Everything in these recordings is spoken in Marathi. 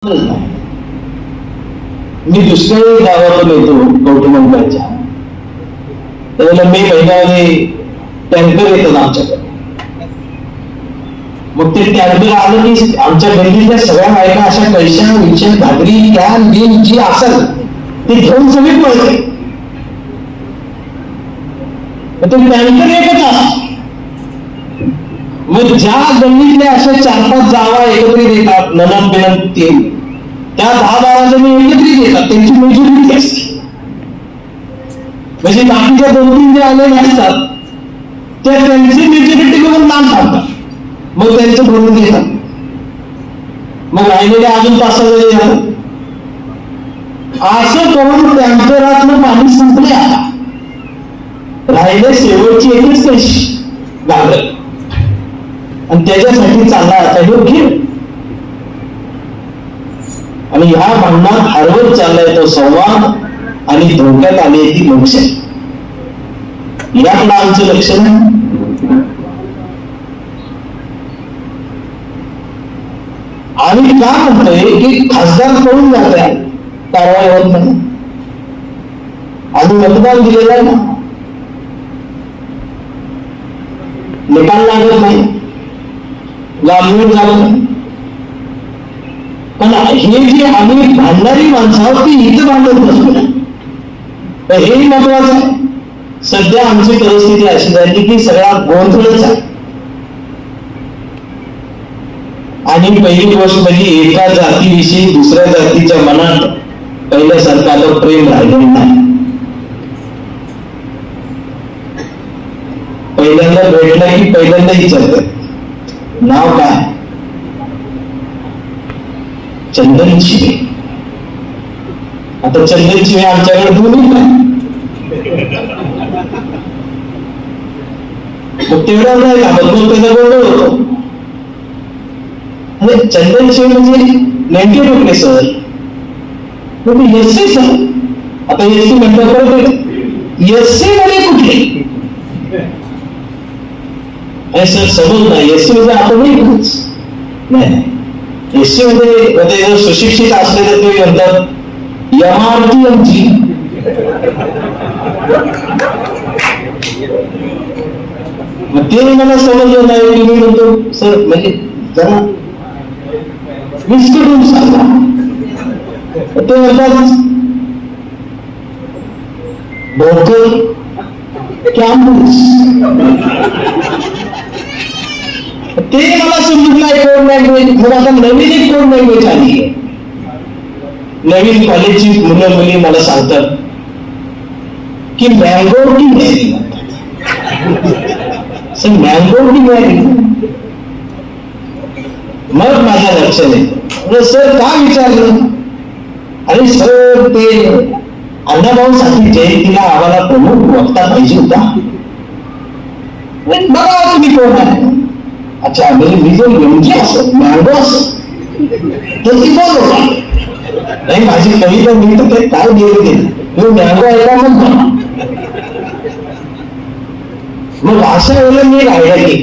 मी दुसऱ्या गावातून येतो कौटुंबिकाच्या त्यावेळेला मे महिन्यामध्ये टँकर येतात आमच्याकडे. मग ते टँकर आलं की आमच्या गल्लीतल्या सगळ्या बायका अशा पैशा विषय घागरी कॅन बिन जी असेल ते घेऊन सगळी पळते. ते टँकर एकच असत. मग ज्या गल्लीतल्या अशा 4-5 जावा एकत्रित येतात ननद बिनद ते त्या 10-12 जणी एकत्रित येतात. त्यांची मेजॉरिटी असते. म्हणजे बाकीच्या 2-3 जे आलेले असतात त्या त्यांची मेजॉरिटी बघून लांब थांबतात. मग त्यांचं बोलून घेतात. मग राहिलेले अजून 5-6 जणी येतात. असं करून टँकरातलं पाणी संपले. आता राहिले शेवटची एकच कशी गागल आणि त्याच्यासाठी चालला आता योग्य. आणि ह्या भांडणात हरवत चाललाय तो संवाद आणि धोक्यात आली ती लोकशाही. याकडे आमचं लक्ष नाही. आम्ही का म्हणतोय की खासदार पळून जात आहे, कारवाई होत नाही. आम्ही मतदान दिलेलं आहे ना, निकाल लागत नाही, लांबून झालं नाही. पण हे जे आम्ही भांडणारी माणसं आहोत ती इथं भांडत नसतो. हेही महत्वाचं आहे. सध्या आमची परिस्थिती अशी झाली की सगळा गोंधळच आहे. आणि पहिली गोष्ट म्हणजे एका जातीविषयी दुसऱ्या जातीच्या मनात पहिल्यासारखं आता प्रेम राहिलेलं नाही. पहिल्यांदा भेटला की पहिल्यांदा विचारतात नाव काय, चंदन शिवे. आता चंदन शिवे आमच्याकडे दोन्ही काय मग तेवढा नाही का बघून त्याचा गोंधळ होतो. अरे चंदन शिवे म्हणजे नेमके कुठले सर? SC sir. आता एससी म्हणतात परत एससी मध्ये कुठले सर समज नाही. एससी मध्ये आपण नाही. एससी मध्ये जर सुशिक्षित असले तर तुम्ही म्हणतात MRTMG. मग ते मला समजलं नाही की मी म्हणतो सर म्हणजे जरा विस्कटून सांगा. ते म्हणतात भोकर कॅम्पस. ते मला समजून नाही कोड लँग्वेज. मग आता नवीन एक कोड लँग्वेज आली आहे. नवीन कॉलेजची मुलं मुली मला सांगतात की मँगो की मॅरी म्हणतात. सर मँगो की मॅरी. मग माझ्या लक्षात येतं सर का विचारलं. अरे सर ते अण्णाभाऊसाठी जयंतीला आम्हाला प्रमुख वक्ता पाहिजे होता. बघा तुम्ही कोण आहे. अच्छा मी जर नेमकी असत मँगो असत तर ती बोल नाही. माझी कविता मी तर ते काय गेले मी मँगो ऐका म्हणतो. मग अशा वेळेला मी राहिला की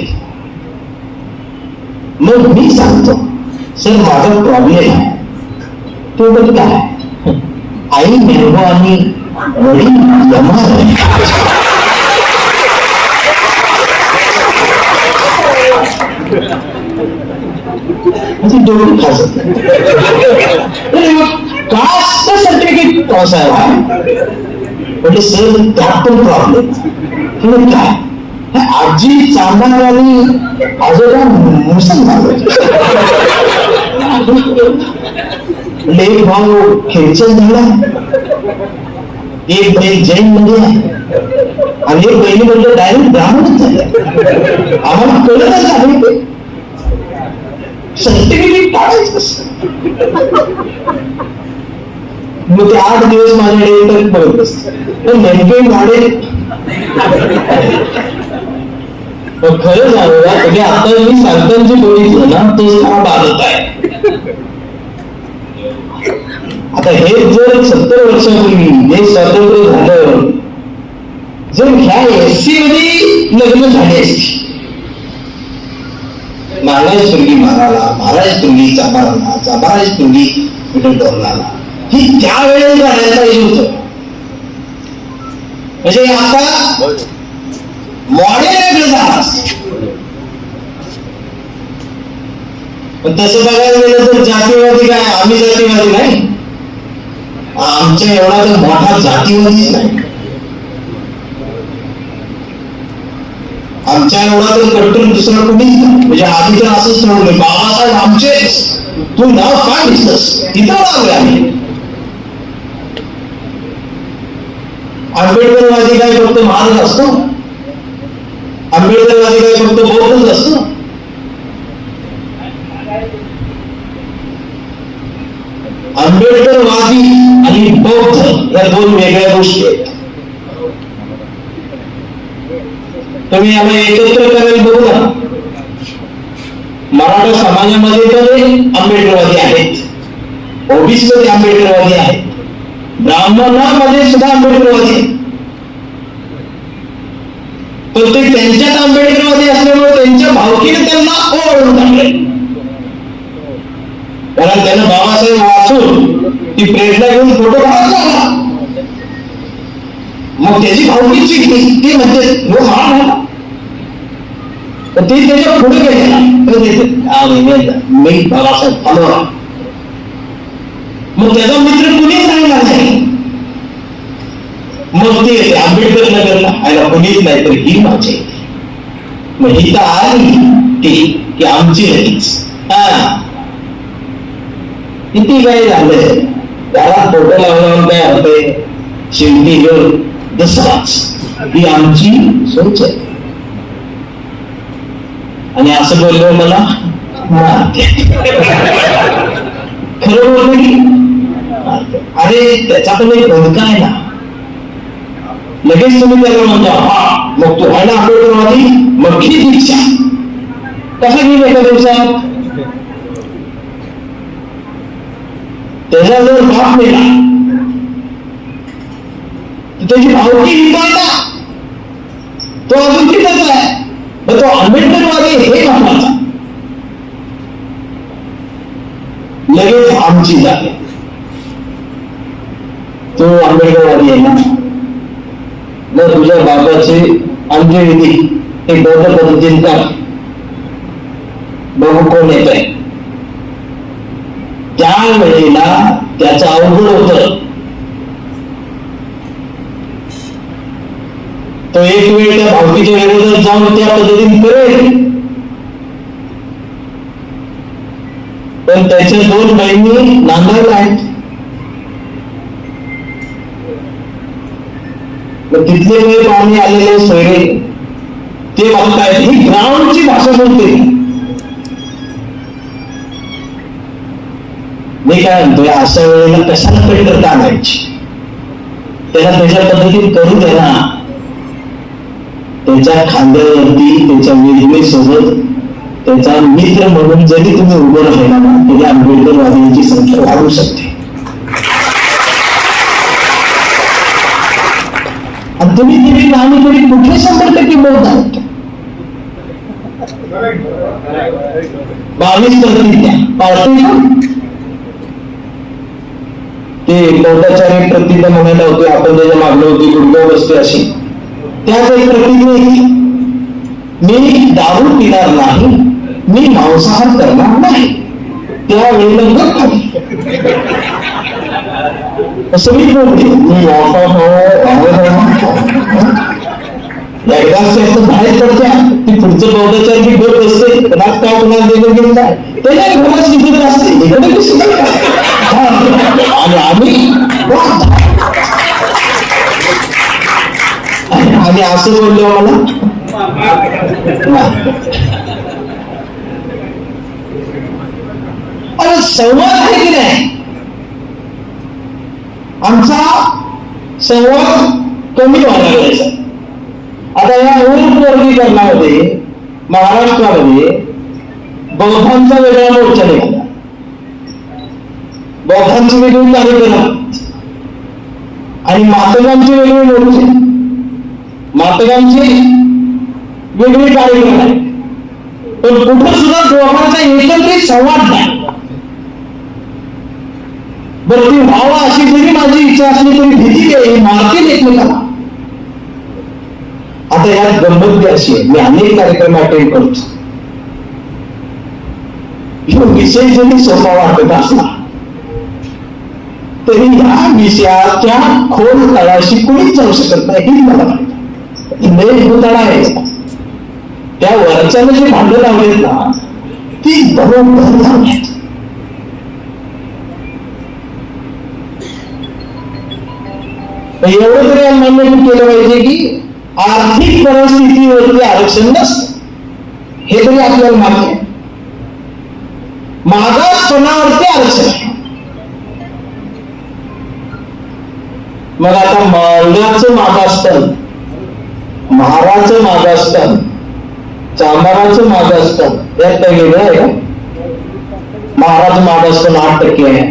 मग मी सांगतो सर माझा प्रॉब्लेम आहे. तो बघ काय आई मँगो आणि वडील डोळी खासत कास्ट सर्टिफिकेट पावसाळा म्हणजे सर त्यात पण प्रॉब्लेम काय. आजी चांदण आणि आजोबा मुसलमान. एक भाऊ ख्रिश्चन झाला, एक बहीण जैन मध्ये आणि एक बहिणी म्हणजे डायरेक्ट ब्राह्मणच झाले. आम्हाला कळतच आहे सर्टिफिकेट काढायचं कसं. मग ते 8 दिवस माझ्याकडे बघत असत नेमके गाडे. खरं सांगू म्हणजे आता मी सांगताना जे बघितलं ना तोच हा बाधत आहे. आता हे जर 70 वर्षापूर्वी हे स्वातंत्र्य झालं जर ह्या एससी मध्ये लग्न झाले असते मारायच तुर्गी मारायला, मारायच तुर्गी चांभाराला, चांभारायच तुर्गी मिडल टर्नाला, ही त्यावेळेस गाण्याचा यूज होता. म्हणजे आता मॉडेल वेगळं झालं. पण तसं बघायला गेलं तर जातीवादी काय, आम्ही जातीवादी नाही, आमच्या एवढा तर मोठा जातीवादीच नाही, आमच्या एवढा तर कट्टर दुसरा कोणीच नाही. म्हणजे आधी तर असंच ठरवलं बाबासाहेब आमचेच, तू नाव काय दिसतस तिथं लागले आम्ही. आंबेडकरवादी काय फक्त महाराज असतो, आंबेडकरवादी काय फक्त बौद्धच असतो. आंबेडकरवादी आणि बौद्ध या दोन वेगळ्या गोष्टी आहेत. तुम्ही याला एकत्र करायला बघू ना. मराठा समाजामध्ये तर आंबेडकरवादी आहेत, ओबीसी मध्ये आंबेडकरवादी आहेत, ब्राह्मणांमध्ये सुद्धा आंबेडकरवादी आहेत. पण ते त्यांच्यात आंबेडकरवादी असल्यामुळे त्यांच्या भावकीने त्यांना ओळखून टाकले. कारण त्यानं बाबासाहेब वाचून ती प्रेरणा घेऊन फोटो काढला, मग त्याची भावकी शिकली, ती म्हणजे ती त्याच्या पुढे गेला. मी बाबासाहेब फॉलोअर, मग त्याचा मित्र कुणीच राहिला नाही. मग ते आंबेडकर नगरला आयला कुणीच नाही तर ही माझी, मग ही तर आली की आमची लगेच. हा किती काय झालंय, त्याला फोटो लावून काय होतंय, शेवटी दसराच ही आमची सोच आहे. आणि असं बोललो मला खरं बोललो की अरे त्याचा पण एक भूमिका आहे ना. लगेच तुम्ही त्याला म्हणता हा मग तू आहे ना आंबेडकरवादी, मग घे दीक्षा. कसा घेईल एका दिवसात? त्याचा जर बाप मेला तर त्याची भावकी हिंदायला तो अजून तिथेच आहे. मग तो आंबेडकरवादी हे महत्वाचा. लगेच आमची जाते, तो आंबेडकरवादी आहे ना, मग तुझ्या बाबाचे अंत्यविधी हे बौद्ध पद्धतीने कर, बघू कोण येत आहे. त्यावेळेला त्याचं अवघड होत. तो एक वेळ त्या भावकीच्या विरोधात जाऊन त्या पद्धतीने करेल, पण त्याच्या दोन बहिणी नांदायला आहेत. तिथले काही पाहुणे आलेले सोयरे ते बघतायत, ही ग्राउंडची भाषा बोलते. मी काय म्हणतोय, अशा वेळेला कशाला कटकरता आणायची, त्याला त्याच्या पद्धतीने करू द्या ना. त्याच्या खांद्यावरती त्याच्या वेदनेसोबत त्याचा मित्र म्हणून जरी तुम्ही उभं राहिला ना, तरी आंबेडकरवाद्यांची संख्या वाढू शकते. आणि तुम्ही तरी आम्ही तरी कुठे 100% बौद्ध आहोत. 22% पाळते ते बौद्धाचार्य प्रतिज्ञा म्हणायला होते, आपण त्याच्या मागणी होती गुडगाव बसते अशी. त्याच एक प्रतिज्ञा, मी दारू पिणार नाही, मी मांसाहार करणार नाही. त्यावेळेला मग असं मी बोलते, एकदाच त्याचं बाहेर पडत्या ती पुढचं बौद्धाचार्य गट असते, राग काय कोणाला देणं घेऊन काय त्याच्या घरात शिकत असते, इकडे शिकत आणि आम्ही आणि असं बोललो मला अरे संवाद आहे की नाही. आमचा संवाद कमी व्हायला लागला. आता या मूळ वर्गीकरणामध्ये महाराष्ट्रामध्ये बौद्धांचा वेगळा मोर्चा निघाला, बौद्धांचे वेगळे कार्यक्रम आणि मातंगांचे वेगळे मोर्चे, मातंगांचे वेगळे कार्यक्रम आहेत. पण कुठं सुद्धा दोघांचा एकत्रित संवाद नाही. बरं ती व्हावा अशी जरी माझी इच्छा असली तरी भीती आहे, मारतील एकमेकाला. आता यात गंमत अशी आहे, मी अनेक कार्यक्रम अटेंड करतो. विषय जरी सोपा वाटत असला तरी या विषयाच्या खोल तळाशी कोणीच जाऊ शकत नाही. ही मला माहिती तळा आहे. त्या वरच्यानं जे भांडण लावलेत ना ती बरोबर लावण्यात. एवढं तरी मान्य केलं पाहिजे की आर्थिक परिस्थितीवरती आरक्षण नसतं, हे तरी आपल्याला मान्य आहे. मागासपणावरती आरक्षण आहे. मग आता मांगाचं मागासपण, महाराचं मागासपण, चांभाराचं मागासपण यात काही वेगळं आहे का? महाराचं मागासपण 8% आहे,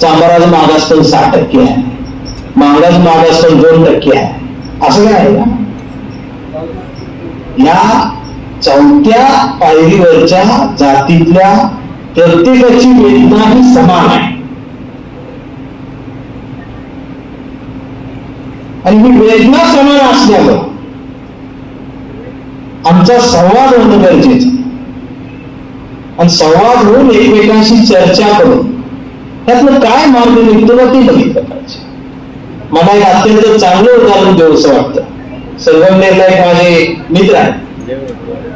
चांभाराचं मागासपण 6% आहे, मांगाचं मागासपण 2% आहे. असं काय आहे का? या चौथ्या पायरीवरच्या जातीतल्या प्रत्येकाची वेदना ही समान आहे. आणि ही वेदना समान असल्यावर आमचा संवाद होणं गरजेचं. आणि संवाद होऊन एकमेकांशी चर्चा करून त्यातलं काय मार्ग निघतो ना ते बघितलं पाहिजे. मला एक अत्यंत चांगलं उदाहरण देऊ असं वाटतं. संगमनेरला एक माझे मित्र आहेत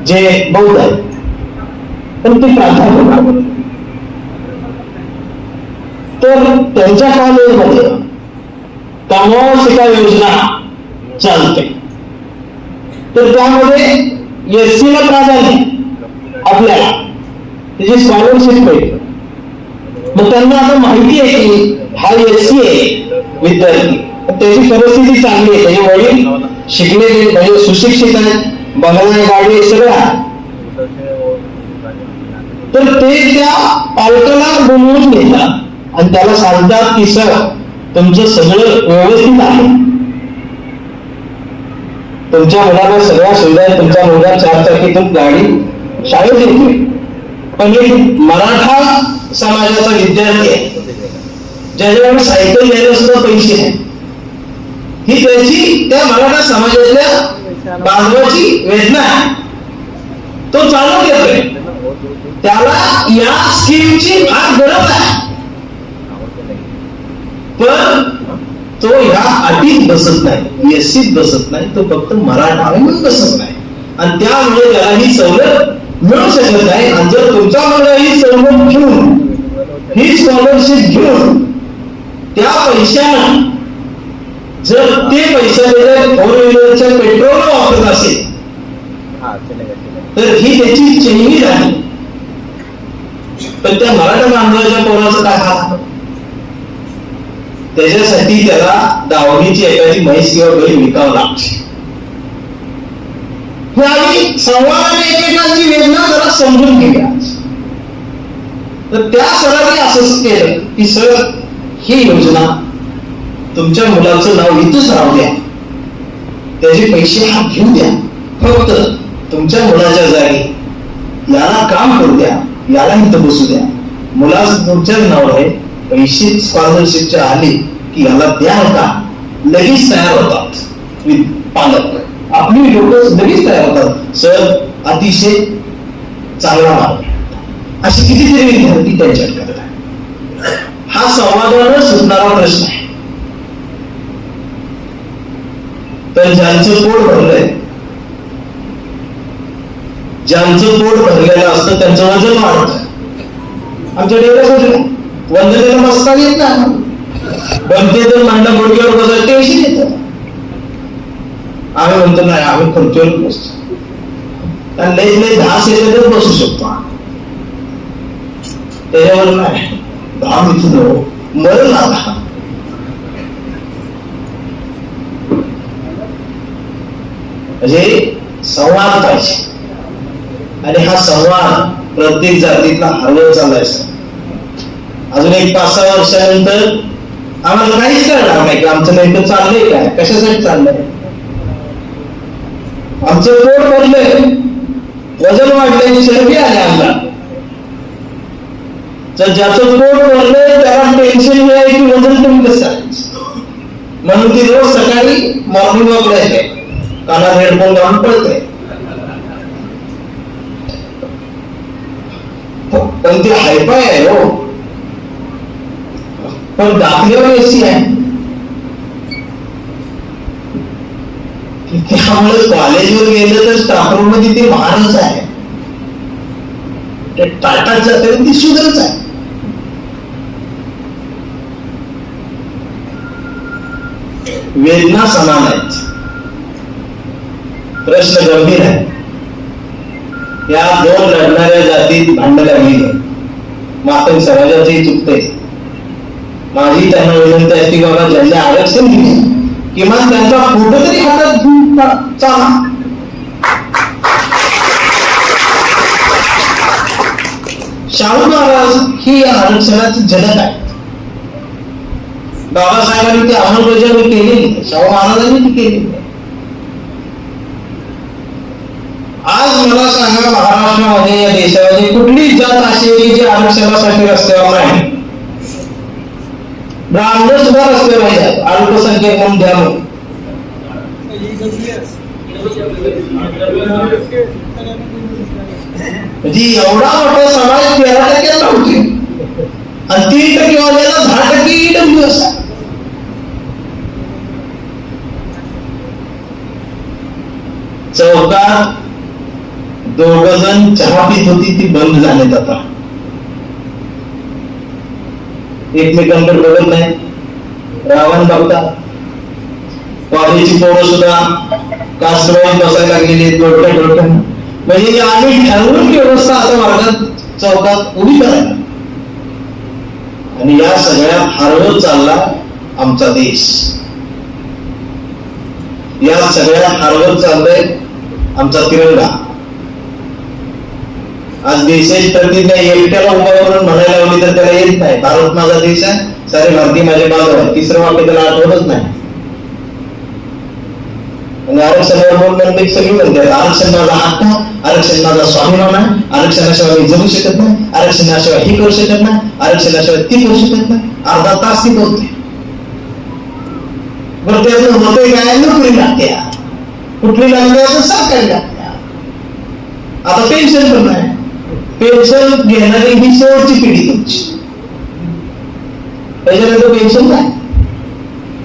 जे बौद्ध आहेत, पण ते प्राध्यापक. तर त्यांच्या कॉलेजमध्ये कामावर शिका योजना चालते. तर त्यामध्ये एससी ला प्राधान्य आपल्याला त्याची स्कॉलरशिप मिळते. मग त्यांना आता माहिती आहे की हा एससी आहे विद्यार्थी, त्याची परिस्थिती चांगली आहे, त्याचे वडील शिकलेले म्हणजे सुशिक्षित आहेत, बंगला गाडी सगळं आहे. तर ते त्या पालकाला बोलवून घेतात आणि त्याला सांगतात की सर तुमचं सगळं व्यवस्थित आहे, तुमच्या मुलाला सगळ्या सुविधा आहेत, तुमचा मुलगा 4 चाकीतून गाडी शाळेत येते, पण एक मराठा समाजाचा विद्यार्थी आहे ज्याच्याकडे सायकल घ्यायला सुद्धा पैसे नाही. ही त्याची त्या मराठा समाजातल्या बांधवाची वेदना आहे. तो चालू घेतोय, त्याला या स्कीमची फार गरज आहे, पण तो ह्या अटीत बसत नाही, एससीत बसत नाही, तो फक्त मराठा म्हणून बसत नाही आणि त्यामुळे त्याला ही सवलत मिळू शकत नाही. आणि जर तुमचा मुलगा ही सवलत घेऊन ही स्कॉलरशिप घेऊन त्या पैशानं जर ते पैसा जर 4 व्हीलरच्या पेट्रोल वापरत असेल तर ही त्याची चैनी झाली. पण त्या मराठा बांधवाच्या पोराचं काय हात? त्याच्यासाठी त्याला दावणीची एखादी म्हैस किंवा बैल विकावं लागते. हे आम्ही संवादाने एकमेकांची वेदना जरा समजून घेऊया. तर त्या सरांनी असंच केलं की सर ही योजना तुमच्या मुलाचं नाव इथंच राहू द्या, त्याचे पैसे हा घेऊ द्या, फक्त तुमच्या मुलाच्या जागी याला काम करू द्या, याला इथं बसू द्या, मुलाचं तुमच्याच नाव आहे, पैसे स्कॉलरशिपच्या आले की याला द्या का, लगेच तयार होतात पालक. आपली लोक लगेच तयार होतात. सर अतिशय चांगला मार्ग, अशी कितीतरी विद्यार्थी त्यांच्यात करत आहे. हा संवादावर सुटणारा प्रश्न आहे. तर ज्यांचं पोट भरलंय, ज्यांचं पोट भरलेलं असतं त्यांचं वजन वाढतं. आमच्या डेऱ्यासाठी वंदनेला बसता येत नाही, बनते तर मांडा गुडघ्यावर बसायला टेन्शन येतं. आम्ही म्हणतो नाही, आम्ही खुर्चीवर बसतो, कारण लई लई 10 सेकंदच बसू शकतो, त्याच्यावर नाही 10 मिनिट मरण आला. म्हणजे संवाद पाहिजे आणि हा संवाद प्रत्येक जातीतला हरवत चालायचा. अजून एक 5-6 वर्षानंतर आम्हाला काहीच कळणार नाही की आमचं नेमकं चाललंय काय, कशासाठी चाललंय. आमचं पोट भरलंय, वजन वाढल्याची चरबी आली अंगात. तर ज्याचं पोट भरलंय त्याला टेन्शन आहे की वजन कमी कसं करायचं, म्हणून ती रोज सकाळी मॉर्निंग वॉकला येते, कानात हेडफोन घालून पळते. पण ती हायपाय आहे हो, पण दाखल्यावर एसी आहे. त्यामुळे कॉलेजवर गेलं तर स्टाफ रूम मध्ये ते महानच आहे, ते टाटाच्या तरी ती सुधरच आहे. वेदना समान आहेत, प्रश्न गंभीर आहे. या दोन लढणाऱ्या जातीत भांडण लागली आहे, मात्र समाजाचंही चुकते. माझी त्यांना विनंती आहे की बाबा ज्यांना आरक्षण दिले किमान त्यांचा फोटो तरी हातात घेऊन चाला. शाहू महाराज ही आरक्षणाची जनक आहे. बाबासाहेबांनी ती अंमलबजावणी केलेली, शाहू महाराजांनी ती केलेली. आज मला सांगा, महाराष्ट्रामध्ये या देशामध्ये कुठली जात अशी आहे की जी आरक्षणासाठी रस्त्यावर नाही? ब्राह्मण सुद्धा रस्त्यावर नाही, अल्पसंख्याक म्हणून द्या म्हणून. म्हणजे एवढा मोठा समाज 13% होते आणि 3% वाल्याला 10% ईडब्ल्यूएस. चौकात 2 जण चहा पीत होती, ती बंद झालीत आता. एकमेकांकडे बघत नाही, रावण बघतात. कॉलेजची पोरं सुद्धा कासवाईत बसायला लागलेली डोळक्या. म्हणजे आम्ही ठरवून व्यवस्था आता वर्गात चौकात उभी करायला, आणि या सगळ्या हरवत चालला आमचा देश. या सगळ्या हरवत चाललंय आमचा तिरंगा. आज देशाची प्रतिज्ञा एकट्याला उभा करून म्हणायला लावली तर त्याला येत नाही. भारत माझा देश आहे, सारे भारतीय माझे बांधव आहे. तिसरं वाक्य त्याला आठवतच नाही. आणि आरक्षणावर बोलणं सगळी म्हणतात आरक्षण माझा हक्क, आरक्षण माझा स्वाभिमान आहे, आरक्षणाशिवाय मी जगू शकत नाही, आरक्षणाशिवाय ही करू शकत नाही, आरक्षणाशिवाय ती करू शकत नाही. अर्धा तास ती बोलते. बरं त्यातलं होतंय काय? नोकरी लागते, कुठली लागते असं सरकारी लागते. आता पेन्शन पण नाही. पेन्शन घेणारी ही शेवटची पिढी तुमची, त्याच्यानंतर पेन्शन नाही.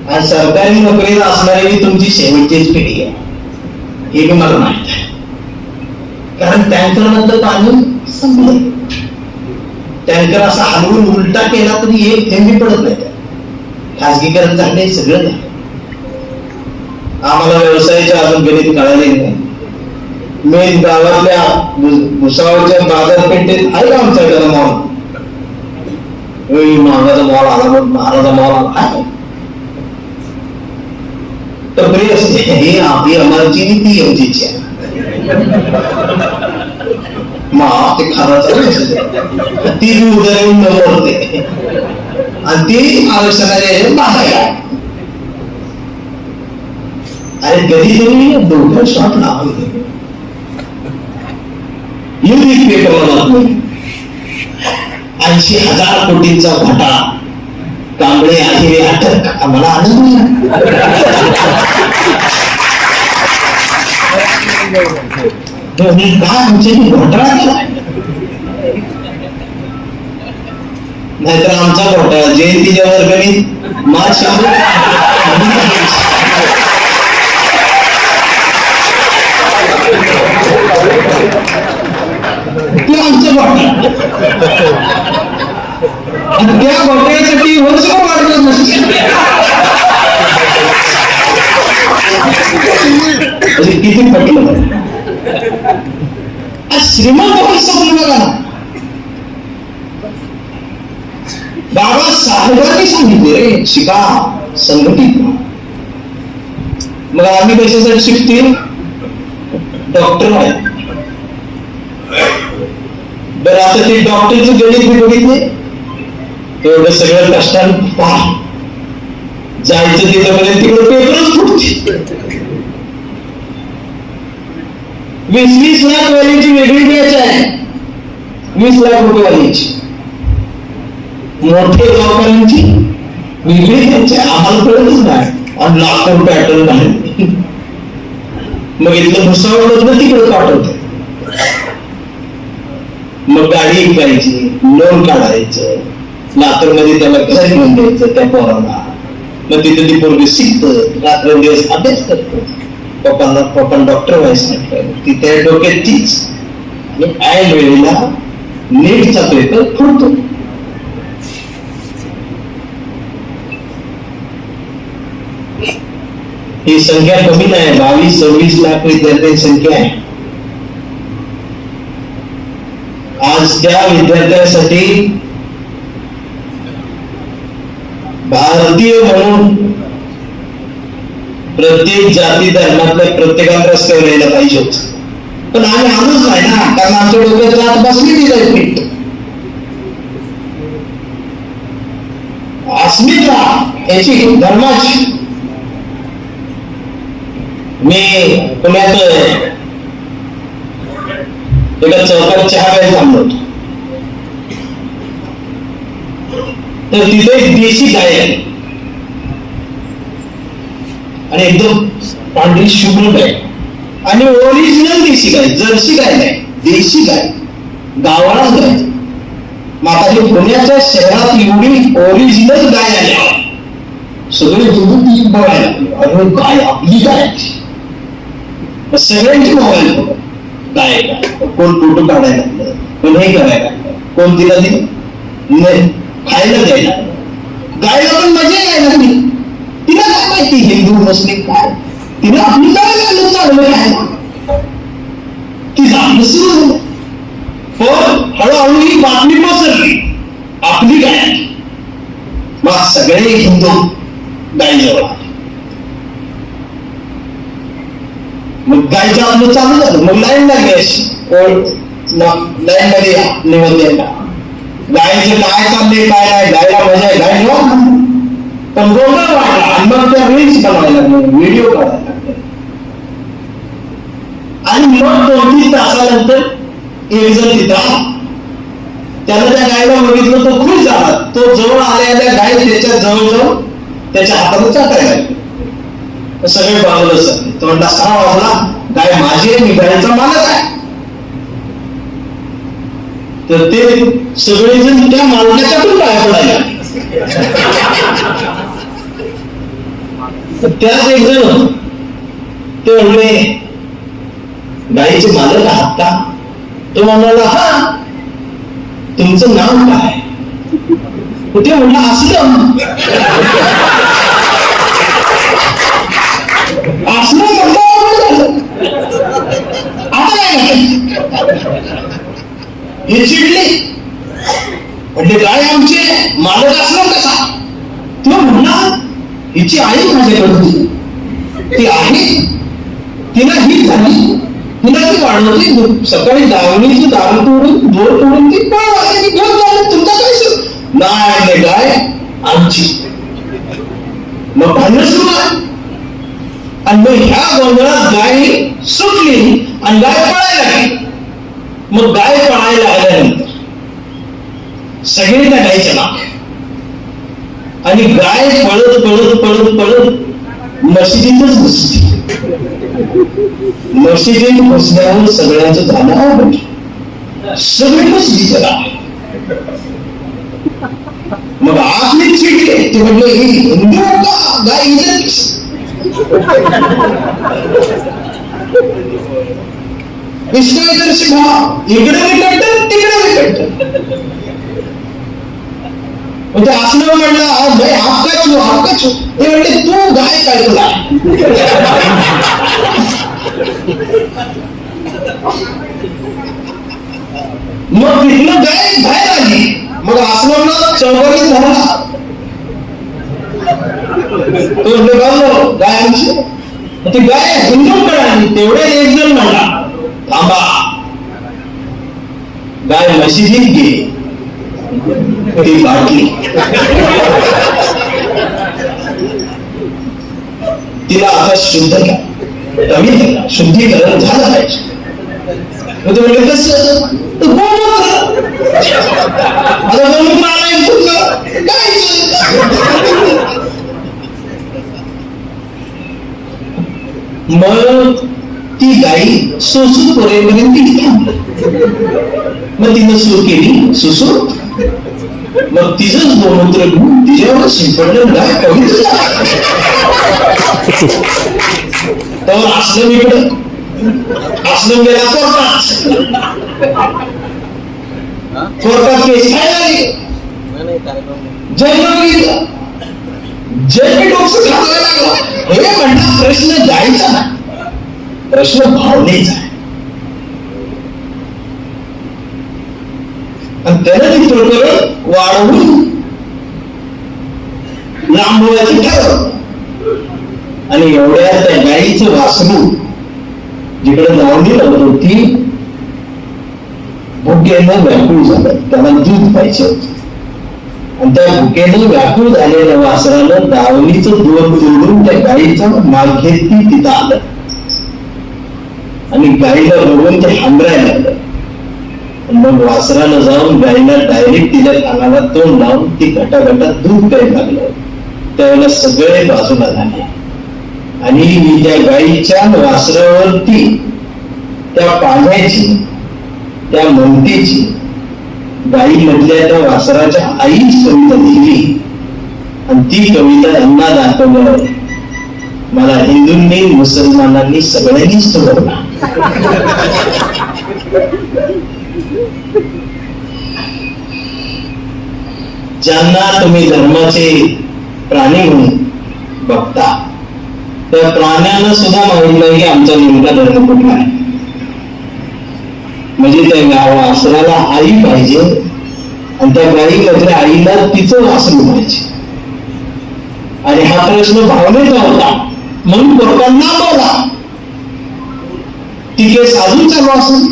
आणि सरकारी नोकरीत असणारी ही तुमची शेवटचीच पिढी आहे, हे बी मला माहित आहे. कारण टँकर मधलं पाणी संपलंय. टँकर असा हलवून उलटा केला तरी एक थेंबी पडत नाही. खाजगीकरण झाले, सगळं झालं. आम्हाला व्यवसायाच्या अजून गणित कळाले नाही. मेन गावातल्या भुसावळच्या बाजारपेठेत आहे का आमच्याकडे मॉल? महाराजा मॉल आला, महाराजा मॉल आला. टपरी असते, ही आपली अमरची आणि ती एमजीची आहे. ते खराच ती उदय नवरते आणि ती आरक्षणाच्या बाहेर. अरे कधीतरी डोक्यात शॉट लावले. युनिक पेपरला 80,000 कोटींचा घोटाळा, कांबळे आहे अटक. मला आनंद काय आमच्या घोटाळा केला, नाहीतर आमचा घोटाळा जयंतीच्या वर्गणीत मार्च आमचं घोटाळा. त्या घोटाळ्यासाठी वर्ष वाढलं किती पटलं. श्रीमंत पैसा बघा, बाबा साहेबांनी सांगितले रे शिका संघटित. मग आम्ही कशासाठी शिकतील? डॉक्टर आहे. बरं आता ते डॉक्टरचं गणित मी बघितले, एवढं सगळं कष्टाने पहा जायचं तिथं म्हणजे तिकडे पेपरच फुटते. 20-20 लाख वालीची वेगळी बॅच आहे, 20 लाख रुपये वालीची. मोठे गावकऱ्यांची वेगळी बॅच आहे, आम्हाला कळतच नाही. आणि लाखो पॅटर्न नाही. मग इथलं भुसावळ तिकडे पाठवत. मग गाडी विकायची, लोन काढायचं, लातूर मध्ये त्याला घर घेऊन द्यायचं त्या पोराला. मग तिथे ती पोरगी शिकत, रात्रंदिवस अभ्यास करतो. पप्पा डॉक्टर व्हायचं म्हटलं, ती त्या डोक्यात तीच. आणि ऐन वेळेला नीटचा पेपर फुटतो. ही संख्या कमी नाही, 22-26 लाख विद्यार्थ्यांची संख्या आहे. आज त्या विद्यार्थ्यांसाठी भारतीय म्हणून प्रत्येक जाती धर्मातल्या प्रत्येकाला रस्त्यावर यायला पाहिजे होत. पण आम्ही आलोच नाही ना, कारण आमच्या डोक्यात जात बसली नाही. पीठ अस्मिता याची धर्माची. मी पुण्यात एका चौकात चहा प्यायला थांबलो होतो. तर तिथे एक देशी गाय आहे आणि एकदम पांढरी शुभ्र गाय आणि ओरिजिनल देशी गाय, जर्सी गाय नाही, देशी गाय, गावाला गाय. माताजी पुण्याच्या शहरात एवढी ओरिजिनल गाय आल्या, सगळे ती बघायला अरे गाय आपली गाय. सगळ्यांची मोबाईल गाय कोण फोटो काढायला लागलं, कोण हे करायला लागलं, कोण तिला ती खायला द्यायला. गायला पण मजा यायला लागली. तिला काय माहिती हिंदू मुस्लिम काय, तिला आपली गाय लागलं चांगलं खायला, ती जाणं सुरू झालं. पण हळूहळू ही बातमी पसरली आपली गाय. मग सगळे हिंदू गायीजवळ आले. मग गायचं आपलं चालू झालं. मग लाईन लागली अशी, लाईन मध्ये निवड द्यायला. गायचं काय चाललंय काय नाही, गायला मजा आहे, गाय पण गोंधळ वाटला. आणि मग त्या रील्स बनवायला लागले, व्हिडिओ काढायला लागले. आणि मग 2-3 तासानंतर एक जण तिथं त्याला त्या गायला बघितलं, तो खुश झाला. तो जवळ आलेल्या गाय त्याच्या जवळ जाऊन त्याच्या हाताने चाटायला लागली. सगळे बाजूला सरले. तो म्हणला 6 वाजला, गाय माझी आहे, मी गायचा मालक आहे. तर ते सगळेजण त्या मालकाच्यातून गाय पडायला. त्याच एक जण ते म्हणले गायीचे मालक आहात का? तो म्हणाला हा. तुमचं नाव काय? ते म्हणलं असलं. असलं म्हणलं आता काय हे चिडले. म्हणजे गाय आमचे मालक असलं कसा? तो म्हणला हिची आई माझ्याकडे होती, ती आहे, तिला ही झाली, तिला ती वाढवते. सकाळी दावणीची दारू तोडून दोर तोडून ती घेऊन जाऊ. तुमचा काय नाही गाय आमची. मग भांडण सुरू आहे. आणि मग ह्या गोंधळात गाय सुटली आणि गाय पळायला लागली. मग गाय पळायला आल्यानंतर सगळे त्या गायच्या मागे. आणि गाय पळत पळत पळत पळत मशिदीतच घुसली. मशिदीत घुसल्यावर सगळ्यांचं झालं, सगळे मशिदीच्या गाय. मग आपली चिडले. ते म्हणले हिंदू का गाय इसका शिकवा, इकडे विकट तिकडे विकट. म्हणजे असलं म्हणलं भाई आपका छू. ते म्हणले तू गाय काय तुला. मग तिथलं गाय बाहेर आली. मग असलं चौघांनी झाला. तो म्हणले गाय आमची. ती गाय हिंदूकडे आली. तेवढे एक जण म्हणला थांबा, गाय मशिदीत गेली, ती बाटली. तिला आता शुद्ध शुद्धीकरण झालं पाहिजे. मग ते म्हणले कसं मग ती गाई सुसू करेपर्यंत ती मग तिनं सुरू केली सुसू मग तिचंच गोमूत्र घेऊन तिच्यावर शिंपडलं गाय पवित्र तर आश्रम इकडं आश्रम गेला कोर्टात केस काय झाली जय जय डोकं खायला लागला हे म्हणता प्रश्न जायचा ना प्रश्न भावनेचा आहे आणि त्यानं ती थोडं वाढवून लांबवायचं ठरवलं आणि एवढ्या त्या गाईचं वासरू जिकडे लावली लागत होती भुकेनं व्याकुळ झालं त्याला दूध पाहिजे होतं आणि त्या भुकेनं व्याकुळ झालेल्या वासरानं दावणीचं दूध जोडून त्या गाईचं मागेती तिथं आलं आणि गाईला बघून ते हांबरायला लागलं मग वासरानं जाऊन गाईला डायरेक्ट तिच्या कानाला तोंड लावून ती घटाघटात दूध प्यायला लागलं त्यावेळेला सगळे बाजूला झाले आणि मी त्या गाईच्या वासरावरती त्या पाण्याची त्या ममतेची गाईमधल्या त्या वासराच्या आईच कविता लिहिली आणि ती कविता यांना दाखवलं मला हिंदूंनी मुसलमानांनी सगळ्यांनीच ठरवला ज्यांना तुम्ही धर्माचे प्राणी म्हणून बघता त्या प्राण्यानं सुद्धा माहित नाही की आमचा नेमका धर्म कुठला आहे म्हणजे त्या वासराला आई पाहिजे आणि त्या गाईमधल्या आईला तिचं वासरू पाहिजे आणि हा प्रश्न भावनेचा होता म्हणून लोकांना बोला ती केस अजून चालू असेल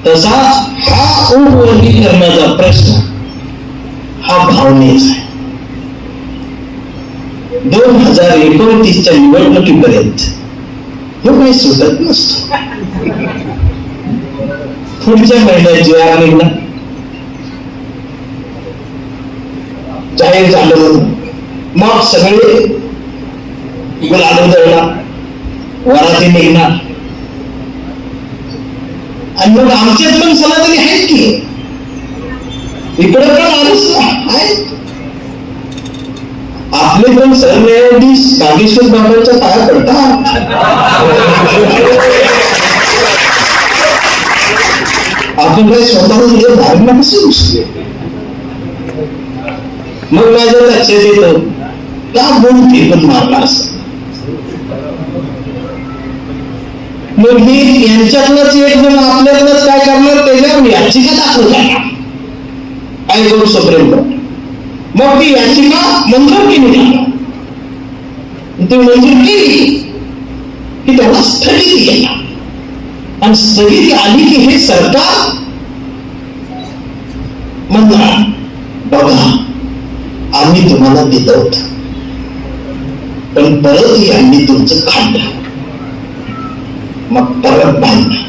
तसाच हा उपवर्गीकरणाचा प्रश्न हा भावनेचा आहे 2029च्या निवडणुकीपर्यंत हे काही सुटत नसतो पुढच्या महिन्यात जे निघणार जाहीर झालं होतं मग सगळे गुलाल उधळणार वराती निघणार आणि मग आमच्यात पण सनातनी आहेत की इकडे पण माणूस आहेत आपले पण सरन्यायाधीश नागेश्वर बाबांच्या पाया पडतात आपण काही स्वतःला धारणा कशी घुसले मग माझ्या लक्षात येतं का बोलून फेकून मारला असं मग मी यांच्यातलंच एक जण आपल्यातलंच काय करणार त्याच्यावर याचिका दाखल करणार हायकोर्ट सुप्रीम कोर्ट मग ती याचिका मंजूर केली ती मंजूर केली की त्याला स्थगिती येणार आणि स्थगिती आली की हे सरकार म्हणणार बघा आम्ही तुम्हाला दिलं होतं पण परत यांनी तुमचं खाल्लं मग परत बांधलं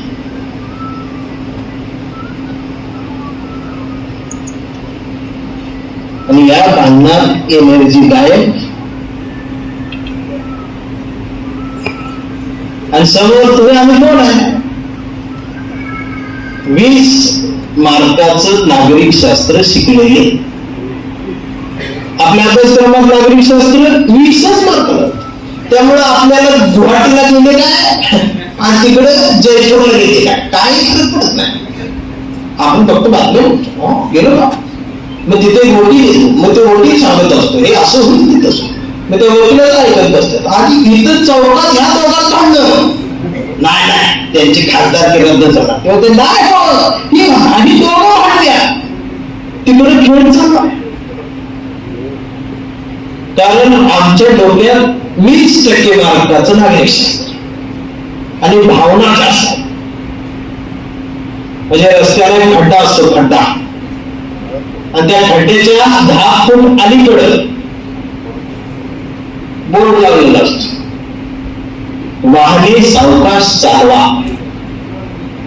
आणि या बांधण्यात एनर्जी गायब आणि समोर तुम्ही आम्ही कोण आहे 20 मार्काचं नागरिक शास्त्र शिकलेले आपल्या अभ्यासक्रमात नागरिक शास्त्र 20च मार्क त्यामुळे आपल्याला गुवाहाटीला गेले काय आणि तिकडे जयपूरला गेले काय काही फरक पडत नाही आपण फक्त बातम्या गेलो का मग तिथे वकील येतो मग ते वकील सांगत असतो हे असं होईल तिथं असं मग ते वकिलाच ऐकत असतात आधी इथं चौकात ह्या चौकात काढलं नाही त्यांची खासदार रद्द झाला तेव्हा ते नाही आधी दोघं वाढल्या तिकडे खेळ चालला कारण आमच्या डोक्यात 20% मार्काचं नागरिक शास्त्र आणि भावना जास्त म्हणजे रस्त्याला एक खड्डा असतो खड्डा आणि त्या खड्ड्याच्या 10 फूट अलीकडे बोर्ड लावलेला असतो वाहने सावकाश चालवा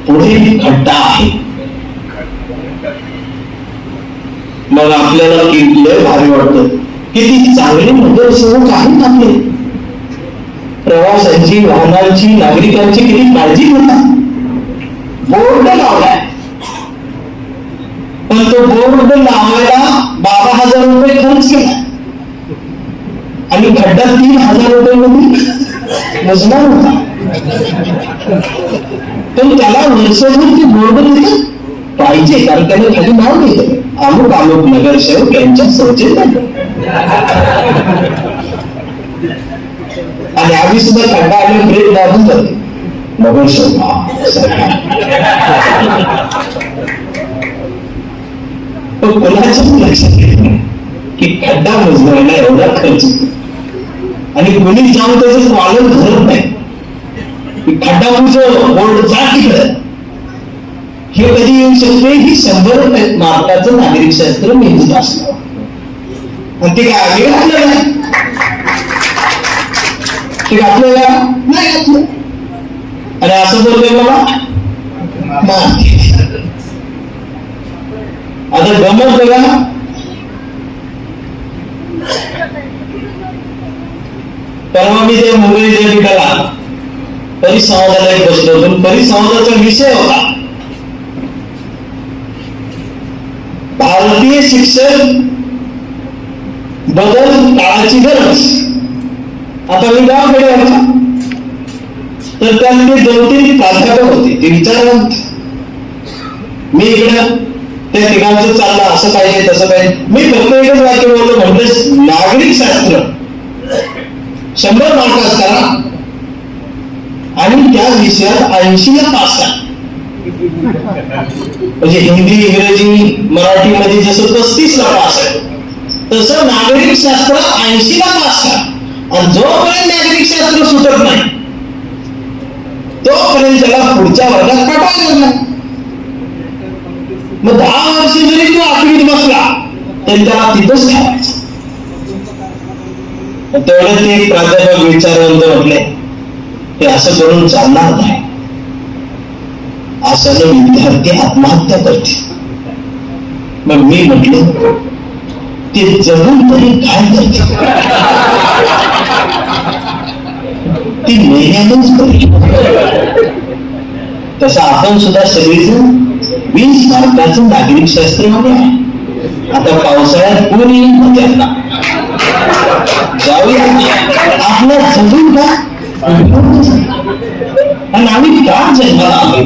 पुढे खड्डा आहे. मग आपल्याला लय भारी वाटतं की ती चांगली नगरसेवक आहेत आपले, प्रवाशांची, वाहनांची, नागरिकांची किती काळजी घेतात. बोर्ड लावलाय, पण तो बोर्ड लावायला 12,000 रुपये खर्च केला आणि खड्डा 3,000 रुपये मध्ये मोजणार होता. पण त्याला वर्षभर ती बोर्ड देत पाहिजे, कारण त्याने खाली नाव दिलं अमुक अमुक नगरसेवक यांच्या सौजन्याने. आणि आम्ही सुद्धा खड्डा आले ब्रेक दाबून जातो नगरसेवक. पण कोणाच्याच लक्षात येत नाही की खड्डा मोजण्याला एवढा खर्च आणि कोणी जाऊन त्याचं पालन करत नाही. खड्डा मोजून बोर्ड जा तिकडं हे कधी येऊ शकते. ही 100 मार्काचं नागरिक शास्त्र मेहनत असणार आणि ते काय आम्ही घातलं नाही, ते आपल्याला नाही घातलं आणि असं बोलतोय मला आता गमत बघा. परवा मी त्या मुंबईच्या ठिकाणा परिसंवादाला एक बसलो होतो. परिसंवादाचा विषय होता भारतीय शिक्षण बदल काळाची गरज. आता मी गावाकडे होता तर त्यामध्ये 2-3 प्राध्यापक होते, ते विचारवंत. मी इकडं त्या ठिकाणचं चाललं असं पाहिजे तसं पाहिजे. मी फक्त एकच वाक्य बोलतो, म्हणजे नागरिक शास्त्र 100 मार्कात करा आणि त्या विषयात 80ला पास करा. म्हणजे हिंदी, इंग्रजी, मराठीमध्ये जसं 35ला पास आहे तसं नागरिक शास्त्र 80ला पास करा. आणि जोपर्यंत नागरिक शास्त्र सुटत नाही तोपर्यंत त्याला पुढच्या वर्गात पाठवायचं नाही. मग 10 वर्ष जरी तो आठवीत बसला तरी त्याला तिथंच ठेवायचं. तेवढं ते एक प्राध्यापक विचारवंत म्हटले ते असं करून चालणार नाही, असं विद्यार्थी आत्महत्या करते. मग मी म्हटलं ते जगून तरी काय करते, ती मेल्यानेच बरी. तसं आपण सुद्धा सगळेजण 20 मार्काचं नागरिक शास्त्रामध्ये आहे. आता पावसाळ्यात कोणी त्यांना जाऊया आपलं जगून का आणि आम्ही का जन्माला आलो,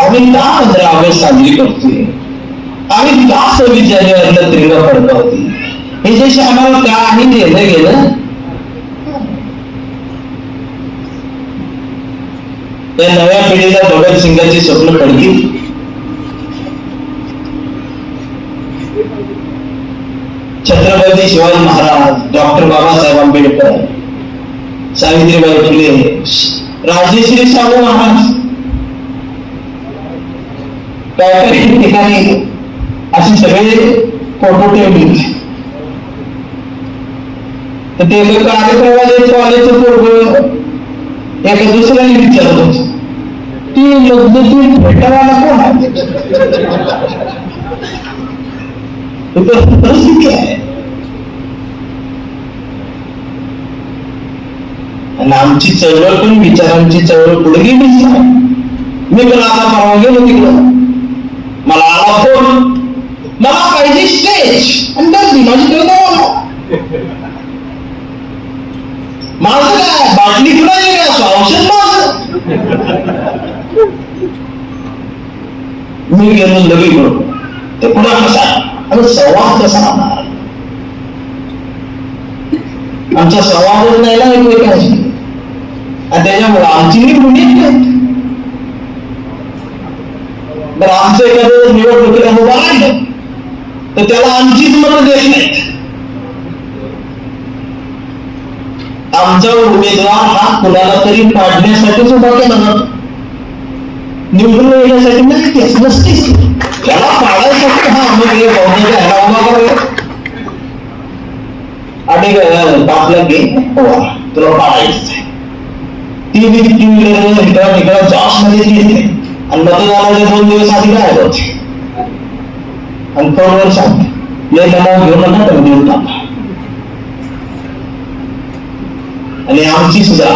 आम्ही का 15 ऑगस्ट साजरी करतोय, आम्ही का 26 जानेवारीला त्रिंगा फडकावते, हे जे आम्हाला काही देणं गेलं. या नव्या पिढीला भगतसिंगाची स्वप्न पडतील. छत्रपती शिवाजी महाराज, डॉक्टर बाबासाहेब आंबेडकर, सावित्रीबाई फुले, राजश्री शाहू महाराज, काही ठिकाणी असे सगळे फोटो ठेवले. तर ते कार्यक्रमाचे कॉलेजचं पोरगं एका दुसऱ्याने विचारतो ती मजबूती भेटायला कोण आहे. परिस्थिती आहे आणि आमची चळवळ पण विचारांची चळवळ पुढे गेलीच नाही. मी पण आता परवा गेलो तिकडं, मला आला फोन, मला पाहिजे स्टेज आणि गर्दी माझी माझं काय बाटली कुणाची काय औषध माझं. मी गेलो लगेच बरोबर ते पुन्हा कसा आणि संवाद कसा राहणार. आमचा संवादच नाही ना एकमेकांशी आणि त्याच्यामुळे आमची निवडून येत नाही. तर आमचं एखादं निवडणुकीला उभा राहिलं तर त्याला आमचीच मतं देत नाहीत. आमचा उमेदवार हा कुणाला तरी पाडण्यासाठीच उभा केला जातो, निवडून येण्यासाठी नाही. नसतेच त्याला पाडायसाठी हा मग हे ह्याला उभा करूया आणि आपल्या घे तुला पाडायचं आहे. ती मी तिकडे जॉब मध्ये येते आणि मतदानाच्या 2 दिवस आधी काय होते आणि फोनवर सांगते नाव घेऊ नका तर देऊ नका. आणि आमची सुद्धा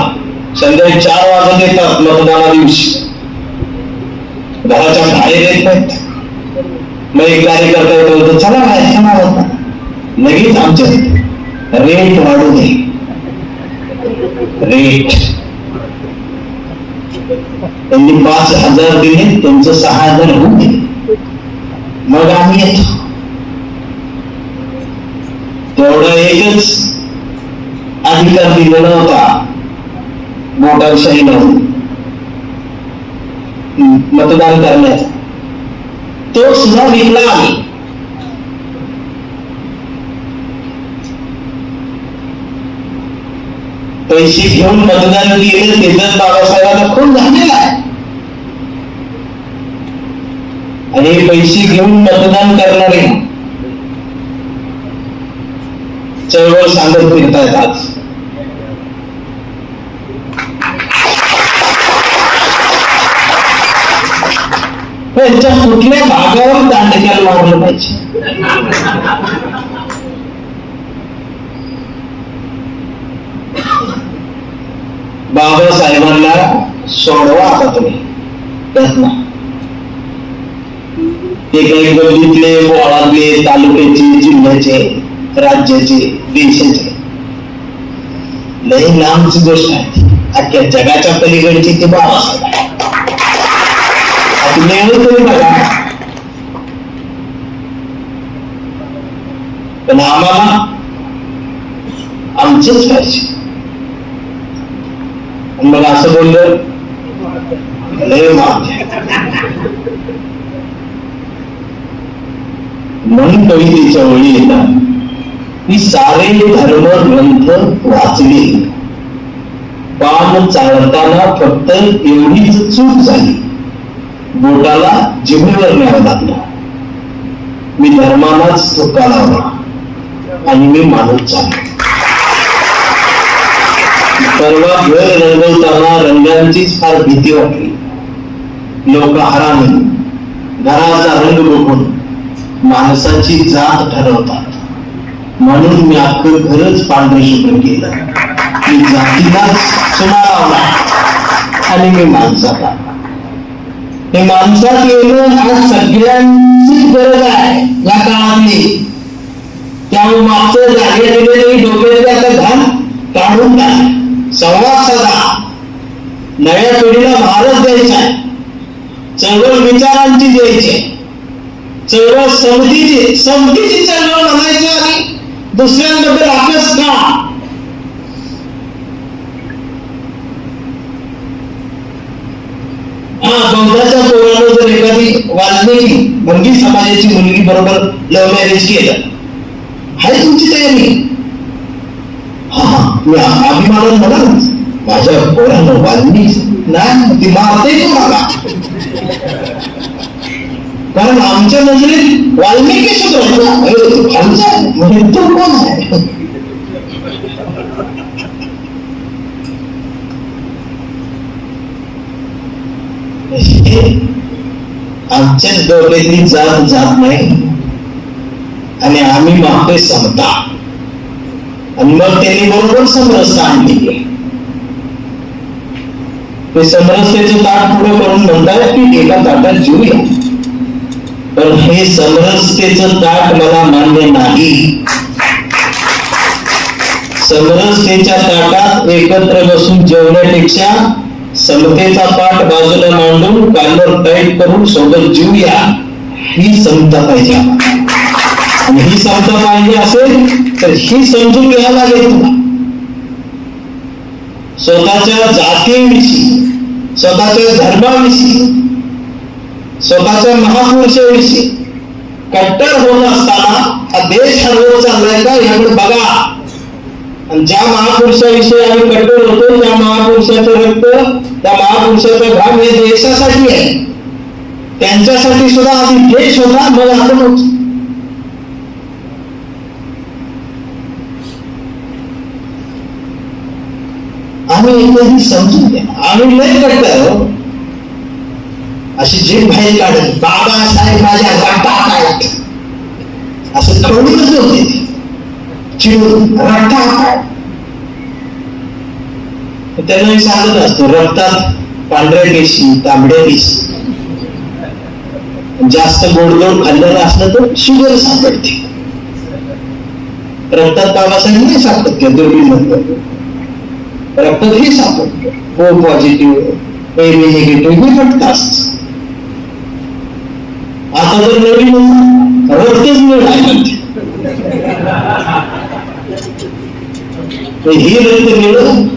संध्याकाळी 4 वाजत येतात मतदाना दिवशी, घराच्या बाहेर येत नाहीत. मग एक कार्यकर्ता येतो, चला काय लगेच आमचे रेट वाढू दे, रेट. त्यांनी 5,000 दिले, त्यांचं 6,000 होऊ दे, मग आम्ही येतो. तेवढा एकच अधिकार दिलेला होता मोटारशाही लावून मतदान करण्याचा, तो सुद्धा विकला आम्ही. पैसे घेऊन मतदान केलं, त्याचं बाबासाहेबांना खून झालेला आहे. आणि पैसे घेऊन मतदान करणारे चळवळ सांगत फिरतायत आज. त्यांच्या कुठल्या भागावर दांडक्याला मारलं पाहिजे. बाबासाहेबांना सोडवा आता तुम्ही त्यातला. ते काही गल्लीतले, बोळातले, तालुक्याचे, जिल्ह्याचे, राज्याचे, देशाचे लई लांबची गोष्ट आहे. अख्ख्या जगाच्या पलीकडची ते बाबासाहेब आहे. तरी बघा, पण आम्हाला आमचेच पाहिजे. मग असं बोललं लय म्हणून कवितेच्या ओळी येतात की सारे धर्म ग्रंथ वाचले, पान चालताना फक्त एवढीच चूक झाली, बोटाला जिभेवर न्यावं लागलं. मी धर्मालाच धोका लावला आणि मी मानत चाललो. परवा घर रंगवताना रंगांचीच फार भीती वाटली. लोक हरामी घराचा रंग बघून माणसाची जात ठरवतात. म्हणून मी अख्खं घरच पांढरे शुभ्र केलं. मी जातीलाच चुना लावला आणि मी माणसाला. हे माणसात येणं आज सगळ्यांची गरज आहे या काळातली. त्यामुळे मागचं जागे दिलेले डोक्याचे आता घाण काढून टाक. संवाद साधा, नव्या पिढीला भारत द्यायचा आहे. चळवळ विचारांची द्यायची, चळवळ समतीची चळवळ म्हणायची आणि दुसऱ्यांबद्दल आपलंच का. बौद्धाच्या पोरानं जर एखादी वाल्मिकी भंगी समाजाची मुलगी बरोबर लव्ह मॅरेज केलं, आहे तुमची तयारी? मी अभिमानानं म्हणाल माझ्या पोरानं वाल्मिकी नाही, ती मारते कोणाला. कारण आमच्या नजरेत वाल्मिकी सुद्धा म्हणजे तो कोण आहे. आमच्याच डोक्यातली जात जात नाही आणि आम्ही मागतोय समता. आणि मग त्यांनी बरोबर समरसता आणली. ते समरसतेचं ताट पुढे करून म्हणतात की एका ताटात जेऊया. पण हे समरसतेचं ताट मला मान्य नाही. समरसतेच्या ताटात एकत्र बसून जेवण्यापेक्षा समतेचा पाठ बाजूला मांडून कालवर टाईट करून सोबत जेऊया, ही समता पाहिजे. आणि ही समता पाहिजे असेल तर ही समजून घ्यायला लागेल तुला. स्वतःच्या जातीविषयी, स्वतःच्या धर्माविषयी, स्वतःच्या महापुरुषाविषयी कट्टर होत असताना हा देश हरवत चाललाय का याकडे बघा. आणि ज्या महापुरुषाविषयी आम्ही कट्टर होतो, त्या महापुरुषाचं रक्त, त्या महापुरुषाचा घाम हे देशासाठी आहे. त्यांच्यासाठी सुद्धा आधी देश होता, मग आपण होतो. आम्ही एकही समजून घ्या, आम्ही लय करतो अशी जीभ बाहेर काढत बाबासाहेब माझ्या रक्तात आहेत असं कळूनच होते चिडून रक्तात. त्यांना सांगत असतो रक्तात पांढऱ्या पेशी तांबड्या पेशी जास्त गोडगोड खाल्लेलं असलं तर शुगर सापडते. रक्तात बाबासाहेब नाही सापडत का दुर्बीण रक्तात हे सापडत O positive A B negative हे फक्त असत. आता जर नवीन रक्तच मिळालं हे रक्त मिळलं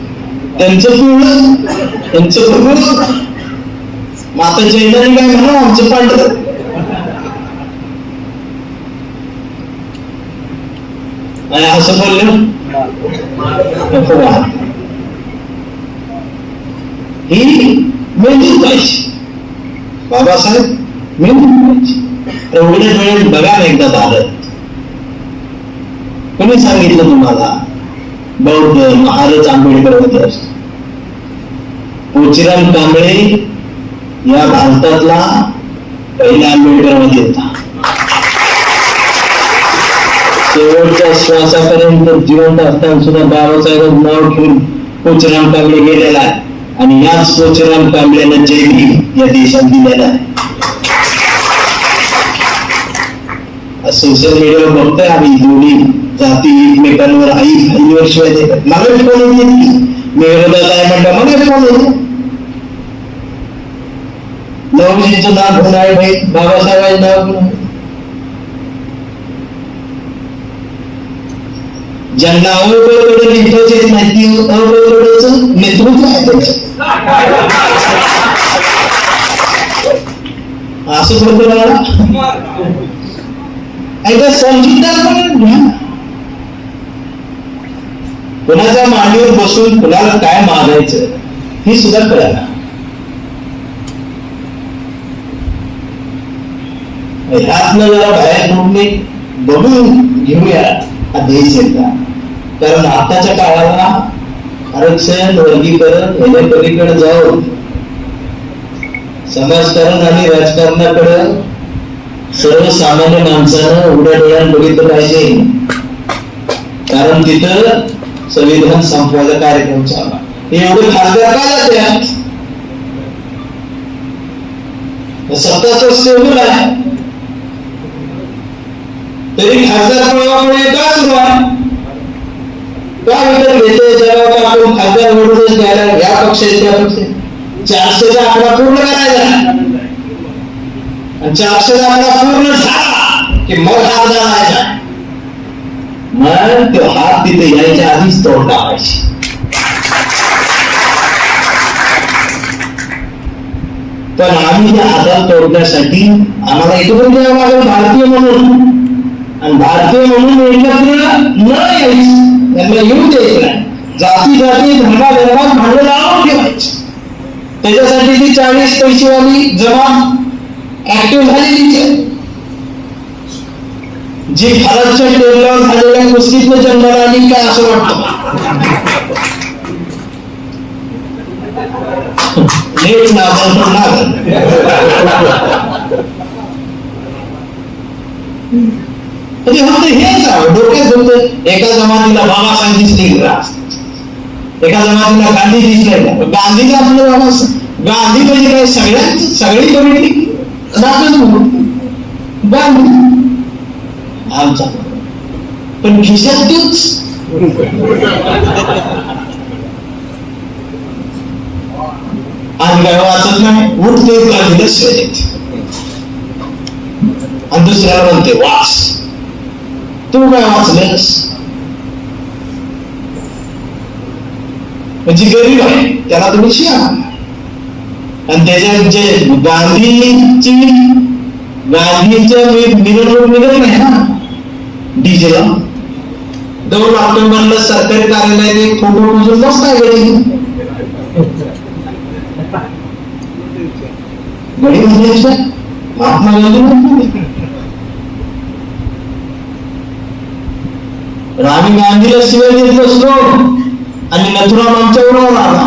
त्यांचं पिवळं त्यांचं पिवळं. माता जैनाने काय म्हणा आमचं पांढरं. आणि असं बोललं ही मेंदू पाहिजे बाबासाहेब मेंदू पाहिजे. एवढ्या वेळेत बघा एकदा भारत कोणी सांगितलं तुम्हाला बौद्ध महाराज आंबेडकर मध्ये असतो. पोचीराम कांबळे या भारतातला पहिला आंबेडकर मध्ये होता. शेवटच्या श्वासापर्यंत जिवंत असताना सुद्धा बाबासाहेब नाव ठेवून पोचीराम कांबळे गेलेला आहे आणि याच पोचीराम कांबळेनं जय भीम या देशात दिलेला आहे. सोशल मीडियावर बघतोय आम्ही दोन्ही जाती एकमेकांवर आईवर शिवाय देतात. मला फोन येते मी विरोधात आहे म्हणता मला फोन येते. नवजींचं नाव घेऊन आहे भाई बाबासाहेबांचं नाव घेऊन आहे. ज्यांना अवघड लिहिताच येत नाही ती अवघडचं नेतृत्व आहे त्याचं असं बोलतो मला एकदा समजूतदार घ्या. कुणाच्या मांडीवर बसून कुणाला काय मागायचं हे सुद्धा कळायला. ह्यातनं जरा बाहेर पडून बघून घेऊया हा देश एकदा. कारण आताच्या काळाला आरक्षण वर्गीकरण याच्या पलीकडे जाऊन समाजकारण आणि राजकारणाकडे सर्वसामान्य माणसानं उघड्या डोळ्यानं बघितलं पाहिजे. कारण तिथं संविधान संपवायचा कार्यक्रम चालला. एवढे खासदार का जाते सत्ताच सेवून आहे तरी खासदार पळवामुळे का सुरू आहे का विकत घेते जरा आपण खासदार निवडूनच घ्यायला या पक्ष त्या पक्ष 400चा आकडा पूर्ण करायचा. 400चा आकडा पूर्ण झाला की मग हात जायचा. मग तो हात तिथे यायच्या आधीच तोड टाकायची. पण आम्ही त्या हातात तोडण्यासाठी आम्हाला एकत्र यावं लागेल भारतीय म्हणून. आणि भारतीय म्हणून एकत्र न यायचं त्यांना येऊ द्यायचं नाही. जाती जाती धर्माधर्मात भांडण लावून ठेवायचं. त्याच्यासाठी ती 40 पैसेवाली जमात ऍक्टिव्ह झालेलीच आहे. जी भारतच्या टेबलावर झालेल्या कुस्तीतनं जन्माला आली काय असं वाटतं. नीट नागल पण नागल म्हणजे फक्त हेच डोक्यात फक्त एका जमातीला बाबासाहेब दिसले एका जमातीला गांधी दिसले. गांधीला आपलं बाबासाहेब गांधी म्हणजे काय सगळी कमिटी गांधी आमचा पण खिशात तूच आज काय वाचत नाही उठते गांधीला शर्यत आणि दुसऱ्याला म्हणते वाच तू काय वाचलेस म्हणजे गरीब आहे त्याला तुम्ही शिया. आणि त्याच्यात जे गांधीचं मिरवणूक निघत नाही ना डीजेला 2 ऑक्टोबरला सरकारी कार्यालयात फोटो टुजून मस्त आहे गडी महात्मा गांधी. आम्ही गांधीला शिवाय देत असतो आणि नथुराम आमच्या उरावर आला.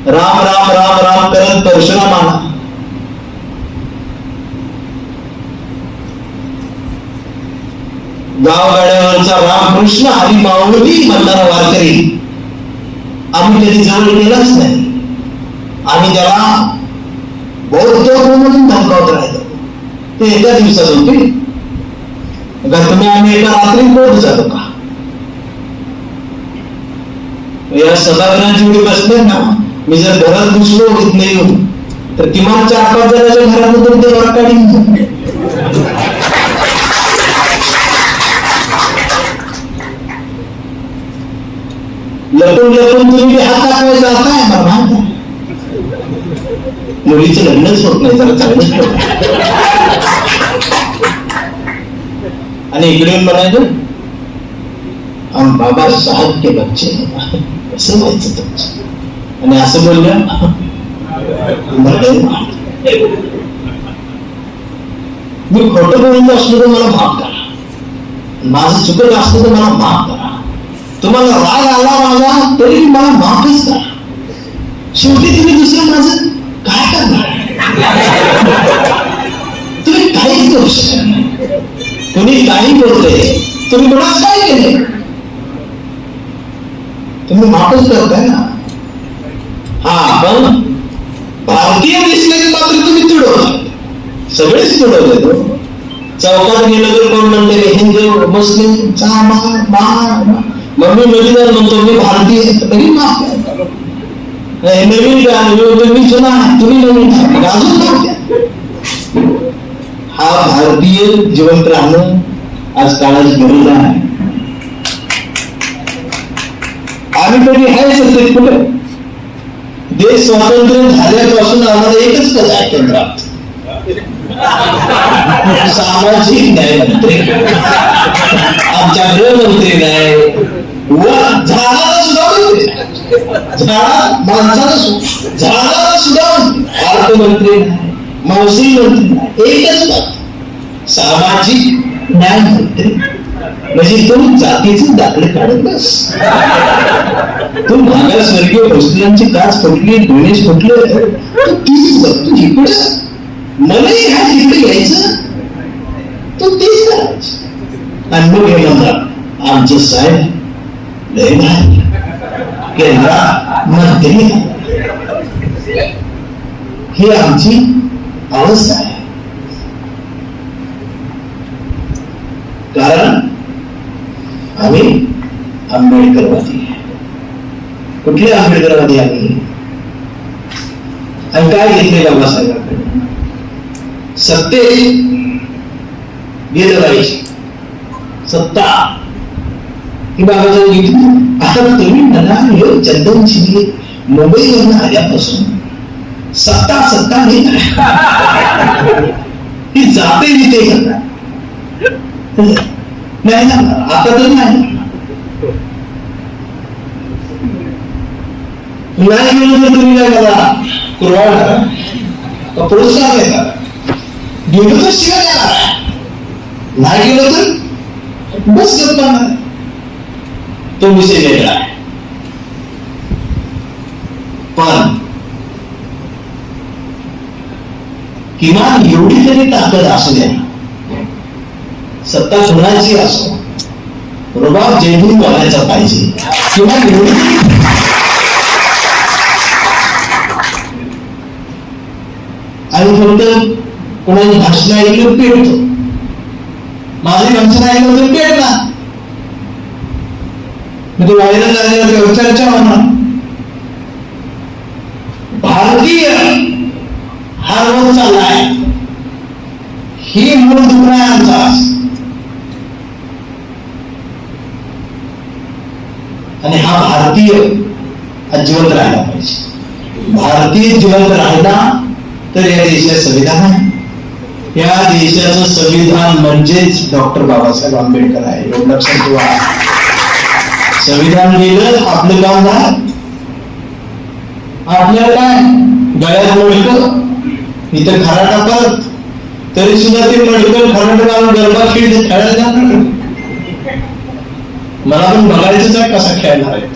राम राम राम राम करत परशुराम आला. गावगाड्यावरचा रामकृष्ण हरी माऊली म्हणणारा वारकरी आम्ही कधी जवळ गेलाच नाही. आम्ही त्याला बौद्ध म्हणून धमकावत राहिलो. ते एका दिवसात होते का तुम्ही आम्ही एका रात्री बौद्ध जातो का? या सभागृहाची एवढी बसले ना, मी जर घरात घुसलो होत नाही तर किमान 4-5 जणांच्या घरातून ते वर काढीन. लपून लपून तुम्ही हात दाखवायचा काय बाबा? मुलीचं लग्नच होत नाही, जरा चांगलंच. आणि इकडे म्हणायचं हम बाबा साहब के बच्चे असं व्हायचं तुमचं. आणि असं बोलल्या मी खोटं बोललो असलो तर मला माफ करा, माझं चुकत असलं तर मला माफ करा, तुम्हाला राग आला माझा तरी मला माफच करा. शेवटी तुम्ही दुसरं माझं काय करणार? तुम्ही काहीच करू शकत नाही. तुम्ही काही बोलते, तुम्ही कोणाच काय केले? तुम्ही माफच करताय ना. हा, पण भारतीय दिसले मात्र तुम्ही चिडवता. सगळेच चिडवले. तो चौकात गेलं तर कोण म्हणते हिंदू मुस्लिम मम्मी मधीदार म्हणतो मी भारतीय, तरी माफ करा. नवीन मी जुना तुम्ही नवीन अजून. हा भारतीय जिवंत राहणं आज काळाची गरज आहे. आम्ही कधी आहे सत्तेत कुठे? देश स्वातंत्र्य झाल्यापासून आम्हाला एकच पद आहे केंद्रात, सामाजिक न्याय मंत्री. आमच्या गृहमंत्री नाही, व झाडाला सुद्धा झाडाला सुद्धा अर्थमंत्री नाही, महसूल मंत्री नाही. एकच पद सामाजिक न्याय मंत्री. म्हणजे तू जातीचे दाखले काढत बस. तू मागासवर्गीय मुस्लिमांची काच फुटली, गणेश फुटले, तू तीच बघतो इकडे. मलाही ह्या इकडे यायचं, तू तीच करायचं. आणि मग हे म्हणतात आमचे साहेब लय नाही केंद्रात मंत्री. ही आमची अवस्था आहे. कारण आम्ही आंबेडकरवादी आहे. कुठले आंबेडकरवादी आम्ही? आणि काय घेतले बाबासाहेबांकडे? सत्ते गेलं पाहिजे, सत्ता ही बाबासाहेब घेतली. आता तुम्ही मला चंदन शिंदे मुंबईवरून आल्यापासून सत्ता सत्ता नाही ती जाते तिथे करणार नाही ना. आता तर नाही गेलो तर तुम्ही काय करा? कुरवाड करा, पुरस्कार देता. गेलो तर शिवाय देणार, नाही गेलो तर बस करणार. तो विषय वेगळा आहे. पण किमान एवढी तरी ताकद असू द्या, सत्ता कोणाची असो, रुबाब जेवून बोलायचा पाहिजे. किमान एवढी. आणि फक्त कोणाची भाषण ऐकलं पेटतो, माझे भाषण ऐकलं तर पेटणार. म्हणजे व्हायरल झाल्यावर चर्चा होणार. भारतीय हा रोग चाललाय, ही मूळ दुखणं आहे आमचा. आणि हा भारतीय जिवंत राहायला पाहिजे. भारतीय जिवंत राहिला तर या देशात संविधान आहे. या देशाचं संविधान म्हणजेच डॉक्टर बाबासाहेब आंबेडकर आहे. एवढं लक्षात ठेवा. संविधान लिहिलं, आपलं काम झालं. आपल्याला काय गळ्यात मोडकं, इथं खराटा परत तरी सुद्धा ते मेडिकल खरंडगाव गरबा खेळ खेळायला जाणार. मला पण बघायचंच आहे कसा खेळणार आहे.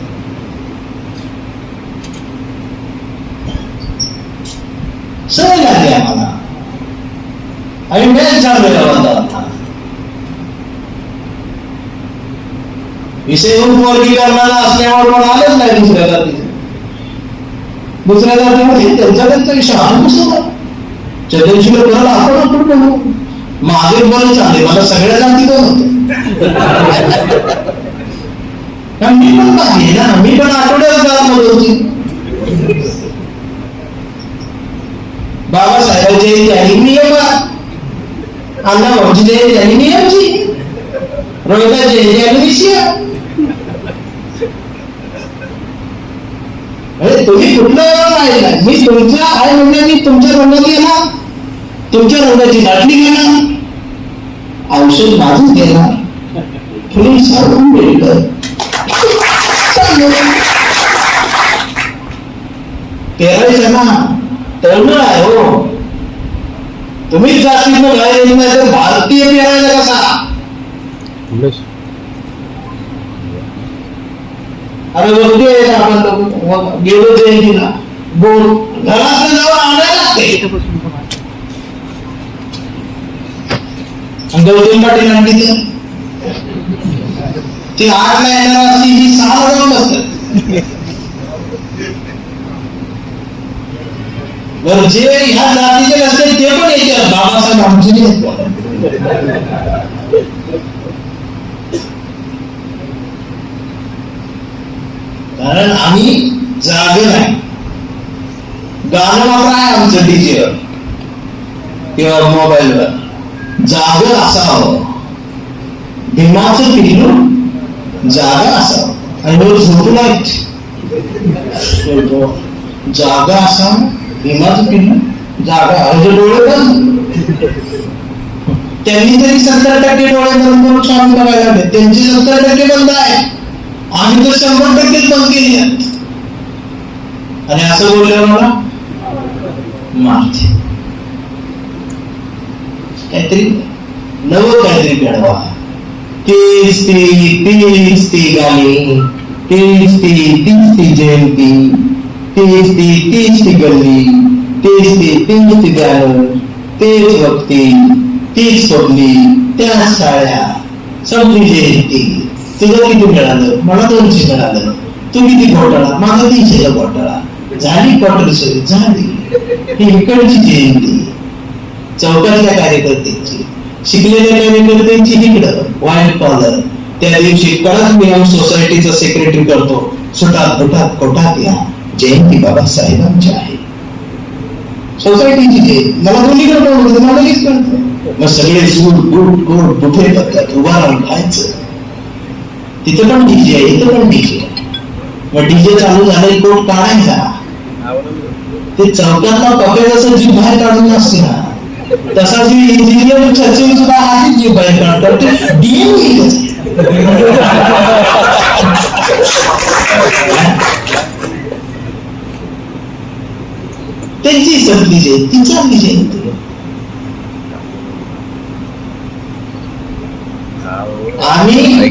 सवय लागली आम्हाला आणि मॅच झालोय आता. विषय वर्गीकरणाला असल्यामुळे पण आलंच नाही दुसऱ्या जातीचे. दुसऱ्या जातीमध्ये त्यांचा विषय हा पुस्तक चंद्रशील करायला आपण बनवू. माझे बरं चालले, मला सगळ्या जाती बनवते. मी पण पाहिजे ना, मी पण आठवड्याला जात नव्हती. बाबासाहेबांची जयंती आणि नियम, अण्णा भाऊची जयंती आणि नियमची, रोहिता जयंती आणि विषय. अरे तुम्ही कुठलं पाहिजे? मी तुमच्या आहे म्हणजे मी तुमच्या रंगाची येणार, तुमच्या रंगाची दाटली घेणार, औषध माझच घेणार. तुम्ही सारून भेटलं पेरायचं ना, तळण आहे हो. तुम्हीच जास्तीत बाहेर नाही तर भारतीय पेरायचा कसा? अरे बघतोय आपण गेलो जयंतीला, बोल घरात जाऊन आणायला लागते. गौतम पाटील आणखी ती 8 ला येणार असती, ही 6 ला जाऊन बसतात. बरं जे ह्या जातीचे असते ते पण येतात. बाबासाहेब आमचे कारण आम्ही जागे नाही. गाणं मात्र आहे आमचं डीजेवर किंवा मोबाईलवर. जाग असावं, भीमाचं पिल्लू जागा असावं. आणि रोज झोपू नाही, जागा असावं, भीमाचं पिल्लू जागा. म्हणजे डोळे बंद. त्यांनी तरी 70% डोळे बंद करून स्वामी बघायला लागले. त्यांचे 70% बंद आहे, आम्ही तर 100% बंद केली आहेत. आणि असं बोलल्यावर मला मारते. काहीतरी नवं काहीतरी घडवा. तीच ती गाणी, तीच ती जयंती, तीच ती गल्ली, तीच ती गाणं, तेच भक्ती, तीच पबली, त्याच साड्या, संपली जयंती. तुझं किती मिळालं? मला 200 मिळालं. तू किती घोटाळा? माझा 300चा घोटाळा. झाली क्वार्टर सोयी झाली. ही इकडची जयंती चौकातल्या कार्यकर्त्यांची, शिकलेल्या कार्यकर्त्यांची इकडं व्हाईट कॉलर. त्या दिवशी कडक नियम सोसायटीचा सेक्रेटरी करतो. सुटात बुटात कोटात या जयंती बाबासाहेबांची आहे. सोसायटीची जयंती. मला दोन्हीकडे कळतं, मला लगेच कळतं. मग सगळे सूट बूट कोट बुफे पद्धत उभा राहून खायचं. तिथं पण डीजे आहे, इथं पण डीजे. मग डीजे चालू झाले, कोट काढायचा. ते चौकातला पकडे जसं जीव बाहेर काढून असते ना, तसा जी इंजिनियर सचिन सुद्धा आधीच जीव बाहेर काढतात. ते डीएम त्यांची संपली जयंती, चांगली जयंती. आम्ही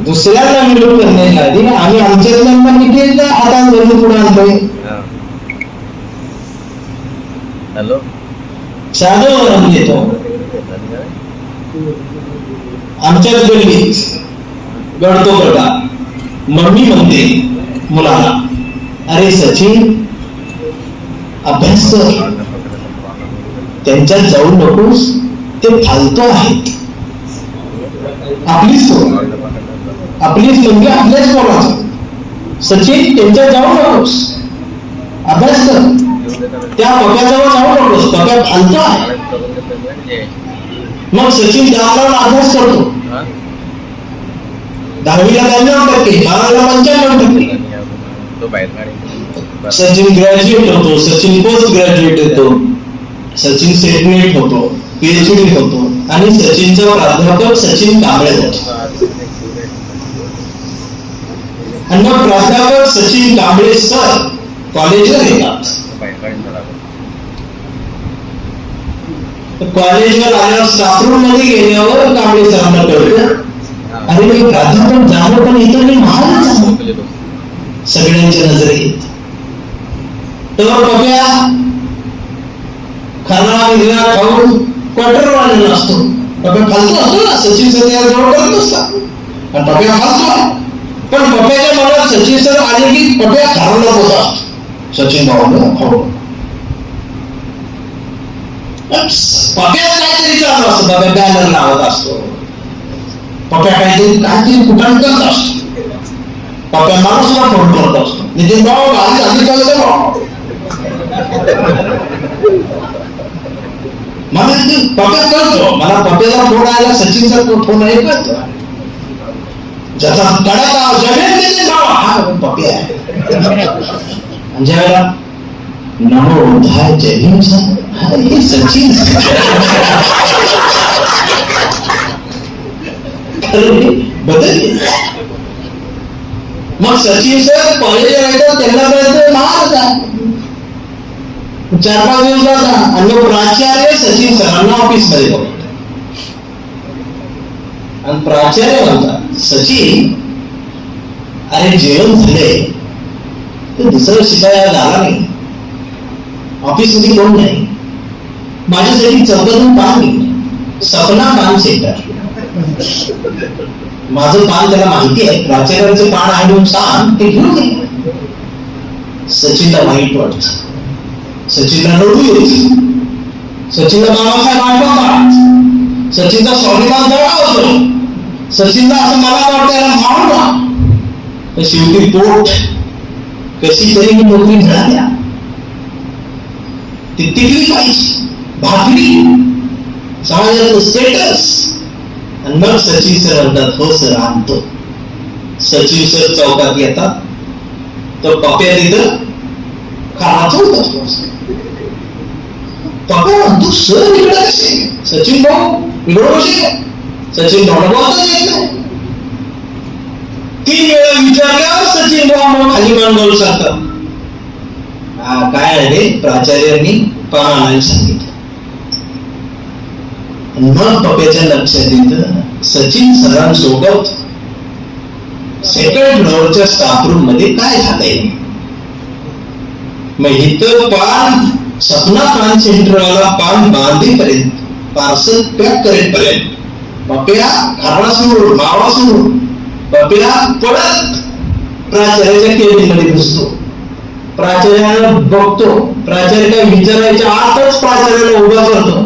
दुसऱ्याला विरोध करण्यासाठी आम्ही आमच्या हातात धरून पुढे आणतोय. साधं येतो. आमच्याच गल्लीत गडतो गडा मम्मी म्हणते मुलाला, अरे सचिन अभ्यास कर, त्यांच्यात जाऊ नकोस, ते फालतू आहेत. आपलीच म्हणजे आपल्याच पोराचं. सचिन त्यांच्यात जाऊ नकोस, अभ्यास कर. त्या पक्याजवळ जाऊ नकोस, पक्या फालतू आहे. मग सचिन 10ला अभ्यास करतो, 10वीला 92%, 12ला 95%. सचिन ग्रॅज्युएट होतो, सचिन पोस्ट ग्रॅज्युएट होतो, सचिन सेटमेट होतो, पीएचडी होतो. आणि सचिनचा प्राध्यापक सचिन कांबळे होतो. आणि मग प्राध्यापक सचिन कांबळे सर कॉलेजला येतात. कॉलेजवर आल्यावर स्टाफरूम मध्ये गेल्यावर कांबळे सरांना कळतं, अरे मी प्राध्यापक झालो पण इथं मी महान सगळ्यांच्या नजरेत. तर पप्या खाना विजया खाऊन क्वार्टर वाढलेला असतो. पप्या फालतू असतो ना, सचिन सर याला जवळ करत नसतात आणि पप्या फालतू. पण पप्याच्या मनात सचिन सर आले की पप्या खारवला होता. सचिन भाऊ खाऊ पप्या काहीतरी चालू असतो. पप्या बॅनर लावत असतो. पप्या काहीतरी कुठं करत असतो. पप्या माणूसला फोन करत असतो. नितीन भाऊ आधी चालतं भाऊ मला पप्या कळतो. मला पप्याचा फोन आला, सचिनचा फोन आहे कळतो. ज्याचा तडाखा जमेल त्याने भाव हा पप्या आहे. ज्या वेळेला नमो बुद्धाय जय भीम हे सचिन बदलले. मग सचिन सर कॉलेजला येतात, त्यांना कळतं महाराज आहे. 4-5 दिवस जातात आणि मग प्राचार्य सचिन सरांना ऑफिस मध्ये बोलतात आणि प्राचार्य म्हणतात, सचिन अरे जेवण झाले तर दुसरं शिकायला झाला नाही. ऑफिस मध्ये कोण नाही. माझ्यासाठी चौकातून पान घेतलं, सपना पान सेंटर. माझं पान त्याला माहिती आहे, प्राचार्यांचं पान आहे म्हणून सांग, ते घेऊन ये. सचिनला वाईट वाटत, सचिनला रडू येत, सचिनला बाबासाहेब आठवतात, सचिनचा स्वाभिमान जवळ होतो. सचिनला असं मला वाटतं याला मावळला. शेवटी पोट कशी तरी ही नोकरी मिळाल्या, ती टिकली पाहिजे, भाकरी समाजाचं स्टेटस. आणि मग सचिन सर म्हणतात, हो सर आणतो. सचिन सर चौकात येतात, तर पप्या तिथं खाना चौकात पप्या म्हणतो, सर इकडे कसे? सचिन भाऊ इकडे कसे? सचिन भाऊ येत नाही. 3 वेळा विचारल्यावर सचिन भाऊ खाली मान बोलू शकतात. काय आहे प्राचार्यांनी पान आणायला सांगितलं. मग पप्याच्या लक्षात येतं, सचिन सरांसोबत सेकंड फ्लोअरच्या स्टाफ रूम मध्ये काय झालंय. मग इथं पान सपना पान सेंटरवाला पान बांधेपर्यंत, पार्सल पॅक करेपर्यंत पप्या खाना सोडून मावा सोडून पप्या परत प्राचार्याच्या केबिन मध्ये घुसतो. प्राचार्याला बघतो, प्राचार्य काय विचारायच्या आतच प्राचार्याला उभा करतो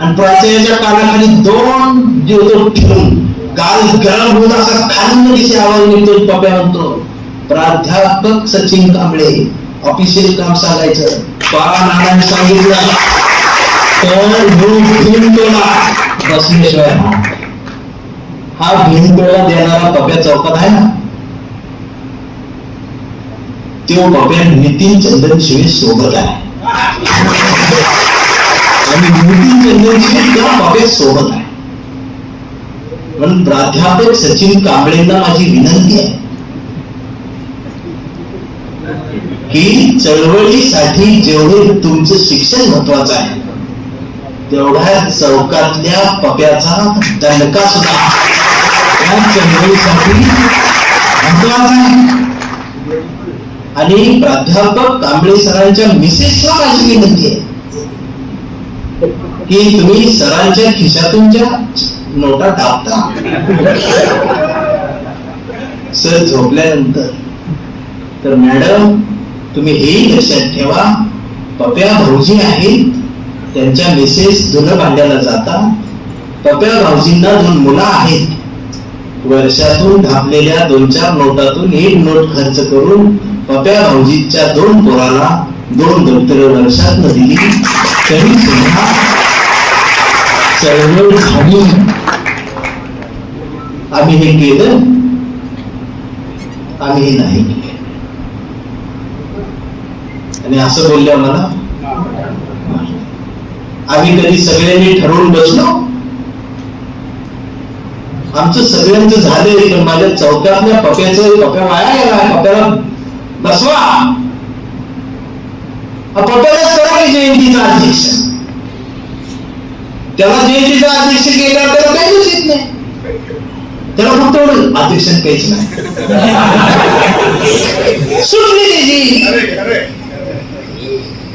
आणि प्राचार्याच्या कानाखाली 2 दिवस ठेवून गाल गरम होऊन असा खाली दिसे आवाज निघतो. पप्या म्हणतो, प्राध्यापक सचिन कांबळे ऑफिशियल काम सांगायचं. पान आणायला सांगितलं तर बसल्याशिवाय हा भिंडोळा देणारा पप्या चौकात आहे ना, तो पप्या नितीन चंदन शिवे सोबत आहे आणि नितीन चंदन शिवे त्या पप्या सोबत आहे. म्हणून प्राध्यापक सचिन कांबळेंना माझी विनंती आहे की चळवळीसाठी जेवढे तुमचं शिक्षण महत्वाचं आहे, तेवढ्या चौकातल्या पप्याचा दणका सुद्धा या चळवळीसाठी महत्वाचा आहे. आणि प्राध्यापक कांबळे सरांच्या मिसेसला माझी विनंती आहे की तुम्ही सरांच्या खिशातून ज्या नोटा टाकता, सर झोपल्यानंतर, तर मॅडम तुम्ही हेही लक्षात ठेवा, पप्या भाऊजी आहेत, त्यांच्या मिसेस धुणं भांड्याला जातात. पप्या भाऊजींना 2 मुलं आहेत. वर्षातून ढापलेल्या 2-4 नोटातून 1 नोट खर्च करून पप्या भाऊजीच्या 2 पोराला 2 दप्तर वर्षात दिली, तरी सुद्धा चळवळ झाली. आम्ही हे केलं, आम्ही हे नाही केलं. आणि असं बोलल्या मला, आम्ही कधी सगळ्यांनी ठरवून बसलो, आमचं सगळ्यांचं झालंय, पण माझ्या चौकातल्या पप्या वाया गेला. पप्याला बसवा, पप्यालाच करा की जयंतीचा अध्यक्ष. त्याला जयंतीचा अध्यक्ष केला त्याला काही दोष येत नाही, त्याला फक्त एवढं अध्यक्षात काहीच नाही सुटली त्याची,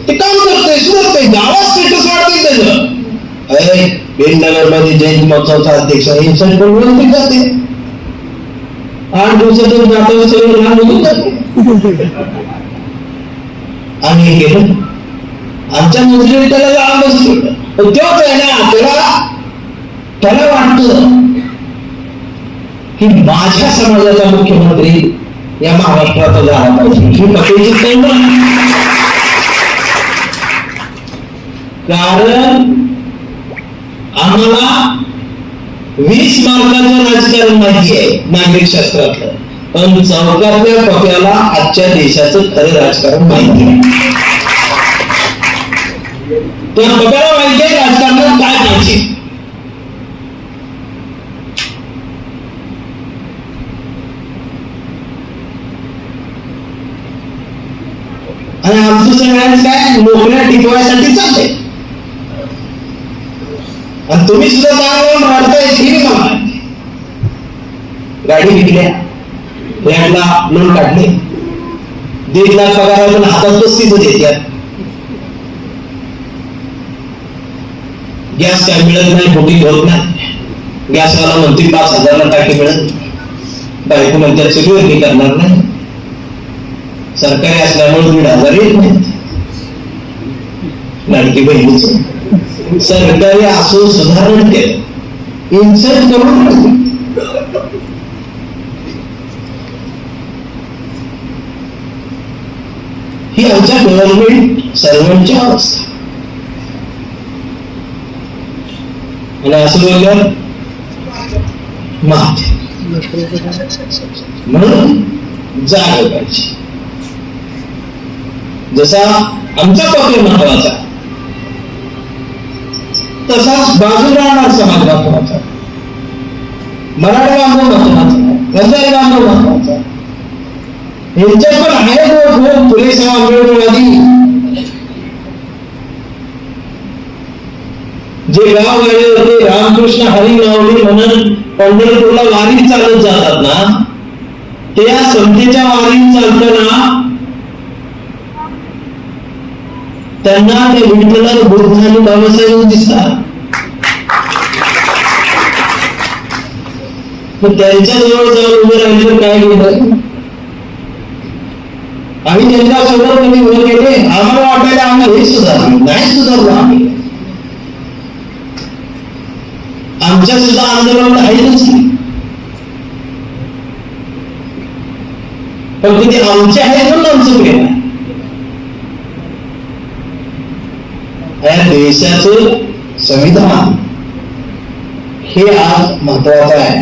ते काम करतोय सुरतय गावात स्टेटस वाढतंय त्याचं. बेंडनगर मध्ये जयंती महोत्सवाचा अध्यक्ष इन्सल्ट करून जाते, 8 दिवसातून जाता सगळं लहान होऊन जाते. आम्ही गेलो आमच्या मंत्र्यांनी त्याला लांब बसलो, पण तेव्हाच आहे ना त्याला वाटतं की माझ्या समाजाचा मुख्यमंत्री या महाराष्ट्राचा झाला पाहिजे, ही पक्षाची तळमळ. कारण आम्हाला 20 मार्काचं राजकारण माहिती आहे नागरिक शास्त्रातलं, पण चौकातल्या पक्याला आजच्या देशाचं खरं राजकारण माहिती आहे. त्या पक्याला माहिती आहे राजकारणात काय पाहिजे. आणि आमचं सगळ्यांचं काय नोकऱ्या टिकवायसाठी चाललंय, आणि तुम्ही सुद्धा चांगलं वाढताय ही मला गाडी विकल्या, फ्लॅटला लोन काढले, 1.5 लाख पगारातून हातात 35 देतात. गॅस काय मिळत नाही, बुकिंग होत नाही, गॅसवाला म्हणते 5,000 ला टाकी मिळत, बायको म्हणतात सगळी करणार नाही, सरकारी असल्यामुळे 1,500 येत नाही. लाडकी बहिणीच सरकारी असो सुधारण केलं, इन्सल्ट करून ही आमच्या गव्हर्नमेंट सर्वांची अवस्था. आणि असं बोललं म्हणून जाग पाहिजे. जसा आमचा पक्ष महत्वाचा तसाच बाजूला राहणार समाज महत्वाचा, मराठा बांधव महत्वाचा, रजाई बांधव महत्वाचा. यांच्यात पण आहे फुले साहेब आंबेडकरवादी जे गाव गेले होते, रामकृष्ण हरी माऊली म्हणून पंढरपूरला वारीत चालत जातात ना, ते या समतेच्या वारीत चालताना त्यांना ते विठ्ठल बुद्ध आणि बाबासाहेब दिसतात. त्यांच्या जवळ जाऊन उभे राहिलं काय केलं, आम्ही त्यांच्या सोबत कधी उभे केले, आम्हाला वाटायला आम्ही हे सुधारलो नाही, सुधारलो आम्ही. आमच्या सुद्धा आंदोलन आहेच, पण ते आमचे आहेत म्हणून आमचं प्रेम आहे. या देशाचं संविधान हे आज महत्वाचं आहे.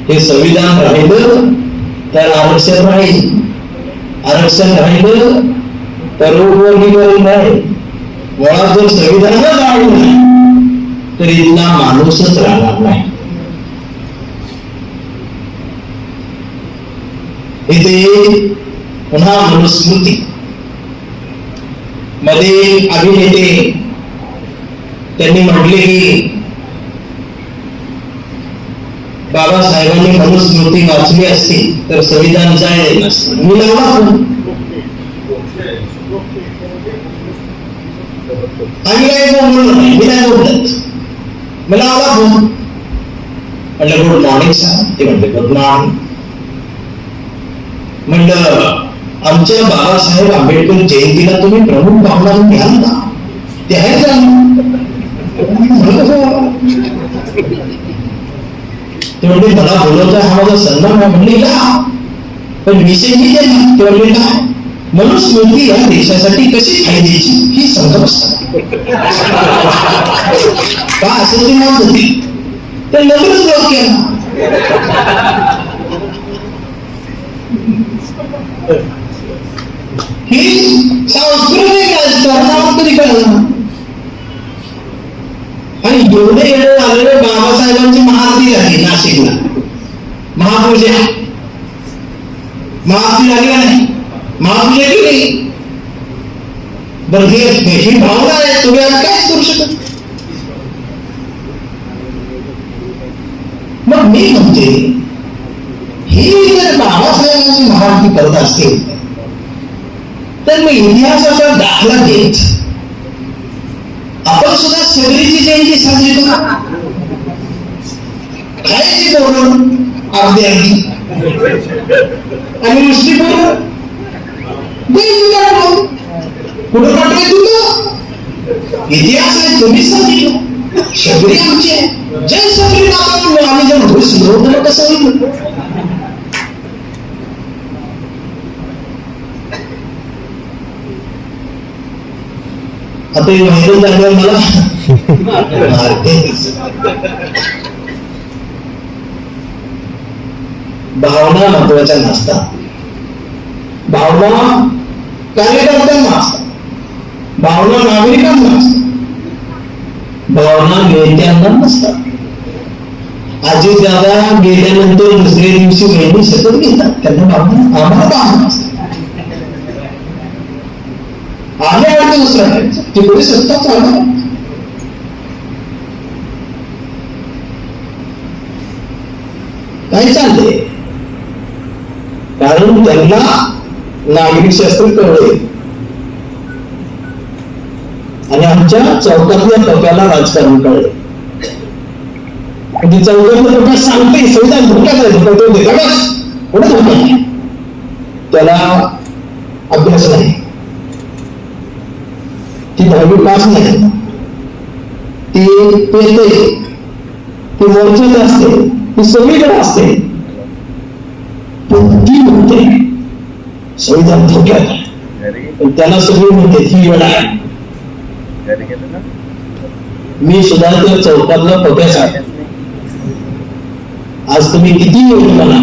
हे संविधान राहिलं तर आरक्षण राहील, आरक्षण राहिलं तर वर्गीकरण राहील. मुळात जर संविधानच राहिलं नाही तर इथला माणूसच राहणार नाही. इथे पुन्हा मनुस्मृती मध्ये अभिनेते त्यांनी म्हटले की बाबासाहेबांनी मनुस्मृती वाचली असती तर संविधान जायला नसतं. मी लावला आम्ही काय बोललो नाही, मी नाही बोलत, मला आला फोन, म्हटलं गुड मॉर्निंग सर. ते म्हणले गुड मॉर्निंग. म्हणलं आमच्या बाबासाहेब आंबेडकर जयंतीला तुम्ही प्रमुख पाहुणा घ्याल ना, ते आहेत का? ते म्हणले मला बोलवता हा माझा सन्मान आहे. म्हणले का, पण विषय मी केला. ते म्हणले काय, मनुस्मृती या देशासाठी कशी फायद्याची ही समजत का असं ती मत होती. तर लगेच विरोध केला. ही सांस्कृतिक राजकारणावर कधी कळलं. आणि एवढे येणं झालेले बाबासाहेबांची महाआरती झाली नाशिकला, महापूजा महाआरती झाली का नाही, महापूजा केली. बरं ही भावना आहे, तुम्ही आज काहीच करू शकत. मी म्हणते ही जर बाबासाहेबांची महायुती करत असतील तर मग इतिहासाचा दाखला देत आपण सुद्धा शबरीची जयंती साजरी करू. खायची बोलून अर्धी अर्धी आणि नुसती बोलून कुठं पाठवायचं तुला इतिहास आहे तुम्हीच सांगितलं. शबरी आमची आहे, जय शबरी नावाला आम्ही जर घुसलो तर कसं होईल. आता व्हायरल झाल्यावर मला मारते. भावना महत्वाच्या नसतात. भावना कार्यकर्त्यांना असतात, भावना नागरिकांना असतात, भावना नेत्यांना नसतात. अजित दादा गेल्यानंतर दुसऱ्या दिवशी मेहंदी सतत घेतात, त्यांना भावना आम्हाला भावना असतात. आले वाटते दुसऱ्या तिकडे सत्ता चालू काय चाललंय, कारण त्यांना नागरिक शास्त्र कळले आणि आमच्या चौकातल्या टप्प्याला राजकारण कळले. म्हणजे चौकातल्या टप्प्यात सांगते संविधान धोक्यात आहे, पुढे धोका नाही, त्याला अभ्यास नाही, ती 10वी पास नाही, ती पेते, ती मोर्चात असते, ती सगळीकडे असते, पण ती म्हणते संविधान धोक्यात आहे, त्याला सगळी म्हणते ही वेळ आहे. मी सुद्धा त्या चौकातला पक्याच आहे. आज तुम्ही किती येऊन म्हणा,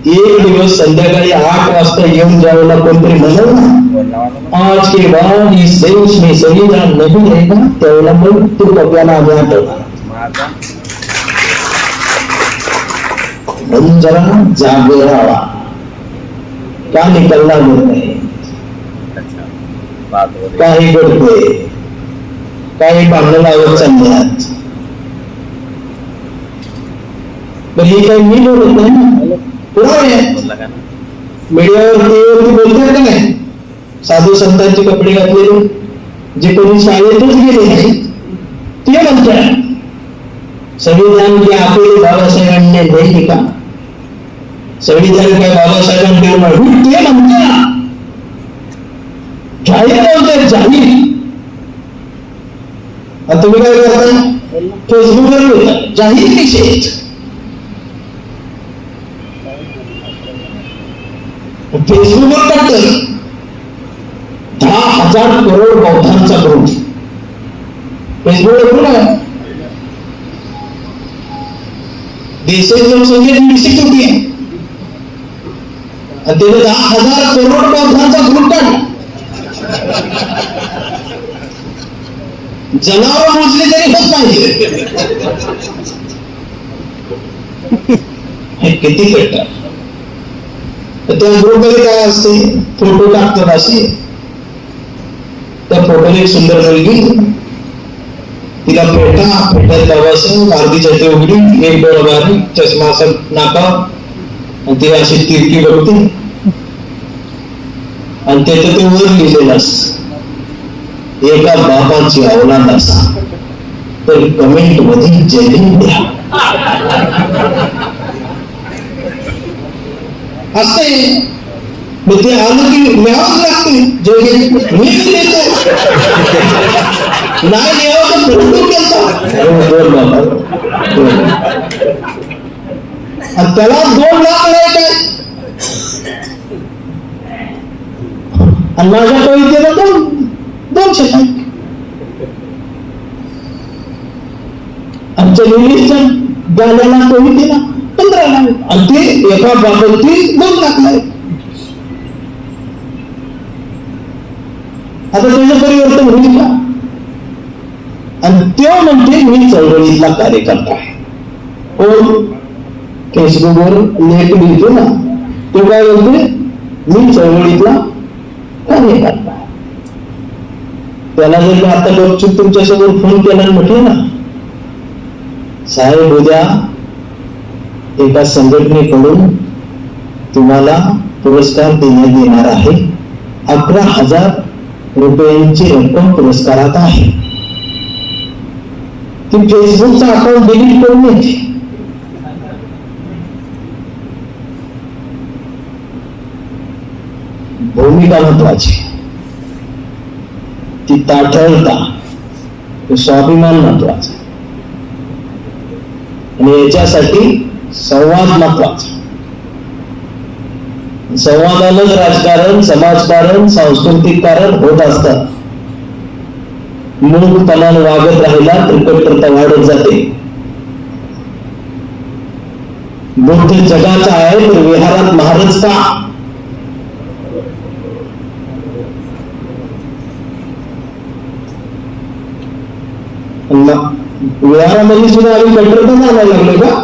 एक दिवस संध्याकाळी 8 वाजता येऊन जायला कोणतरी म्हणून आज के बाद इस देश में संविधान नहीं रहेगा, त्यावेळेला मग तो पक्याला आम्ही आठवणार. म्हणून जरा जागे राहावा, का निकलना निर्णय, काही घडते, काही भांडण लावत चालल्यात. पण हे काही मी बोलत नाही, पुरावे मीडियावरती बोलतात का नाही. साधू संतांचे कपडे घातलेले जे कोणी शाळेतच गेले नाही ते म्हणतात संविधान के आपले बाबासाहेबांनी नाही का, संविधान काय बाबासाहेबांनी ते म्हणतात, जाहीर बोलतात जाहीर. आता तुम्ही काय करता, फेसबुकवर बोलता जाहीर निषेध. फेसबुकवर टाकलं 10,000 करोड बौद्धांचा ग्रुप फेसबुकवर बोला. देशाची लोकसंख्या 150 कोटी आहे आणि त्याने 10,000 करोड बौद्धांचा ग्रुप काढला. जनावर मोजले तरी होत पाहिजे, हे किती करतात. त्या ग्रुपमध्ये काय असते, फोटो टाकतात असे, त्या फोटोला एक सुंदर मुलगी, तिला फेटात बाबासाहेब, अर्धी छाती उघडी, एक डोळा बारीक, चष्मा असा नाका, आणि ती अशी तिरकी बघते आणि त्याचं ते वर लिहिलेलं असत एका बापाची अवलाद असा तर कमेंट मध्ये जय हिंद द्या असते. मग ते आलं की लिहावंच लागते जय हिंद. मी लिहितो नाही लिहावं तर फोटो केला आणि त्याला 2 लाख नाही काय आणि माझ्या कवितेला 200 काय. आमच्या लिहिलीच्या गाण्याला कवितेला 15 लाख आणि ते एका बाबतीत 2 लाख नाही. आता त्याचं परिवर्तन होईल का. आणि तो म्हणते मी चळवळीतला कार्यकर्ता आहे. कोण फेसबुकवर लेख लिहितो ना तो काय बोलते मी चळवळीतला कार्यकर्ता आहे. त्याला जर मी आता गपचूप तुमच्यासमोर फोन केला म्हटलं ना साहेब उद्या एका संघटनेकडून तुम्हाला पुरस्कार देण्यात येणार आहे. 11,000 रुपयांची रक्कम पुरस्कारात आहे. ती फेसबुकचा अकाउंट डिलीट करून येते. भूमिका महत्वाची, ती ताठरता, स्वाभिमान महत्वाचा आणि याच्यासाठी संवाद महत्वाचा. संवादानंच राजकारण, समाजकारण, सांस्कृतिक कारण होत असतात. मूर्खपणानं वागत राहिला तर कट्टरता वाढत जाते. बुद्ध जगाचा आहे तर विहारात महाराज का? विहारामध्ये सुद्धा आम्ही कट्टरता आणायला लागलो का?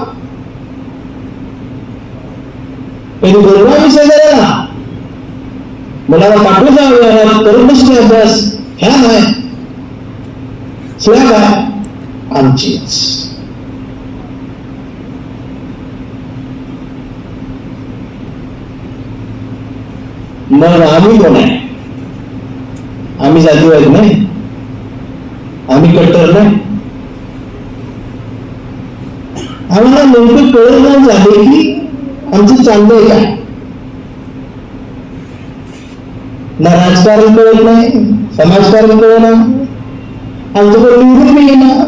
कधी बरोबर विषय झाला मला पाठवून जा विहारात, करत नसते अभ्यास. ह्या नाही शिवाय काय आमचीच. मग आम्ही कोण आहे? आम्ही जातीवाद नाही, आम्ही कट्टर नाही. आम्हाला नेमकं कळत नाही झाले की आमचं चाललंय काय. ना राजकारण कळत नाही, समाजकारण कळत नाही, आमच्याकडे निवडून मी येणार.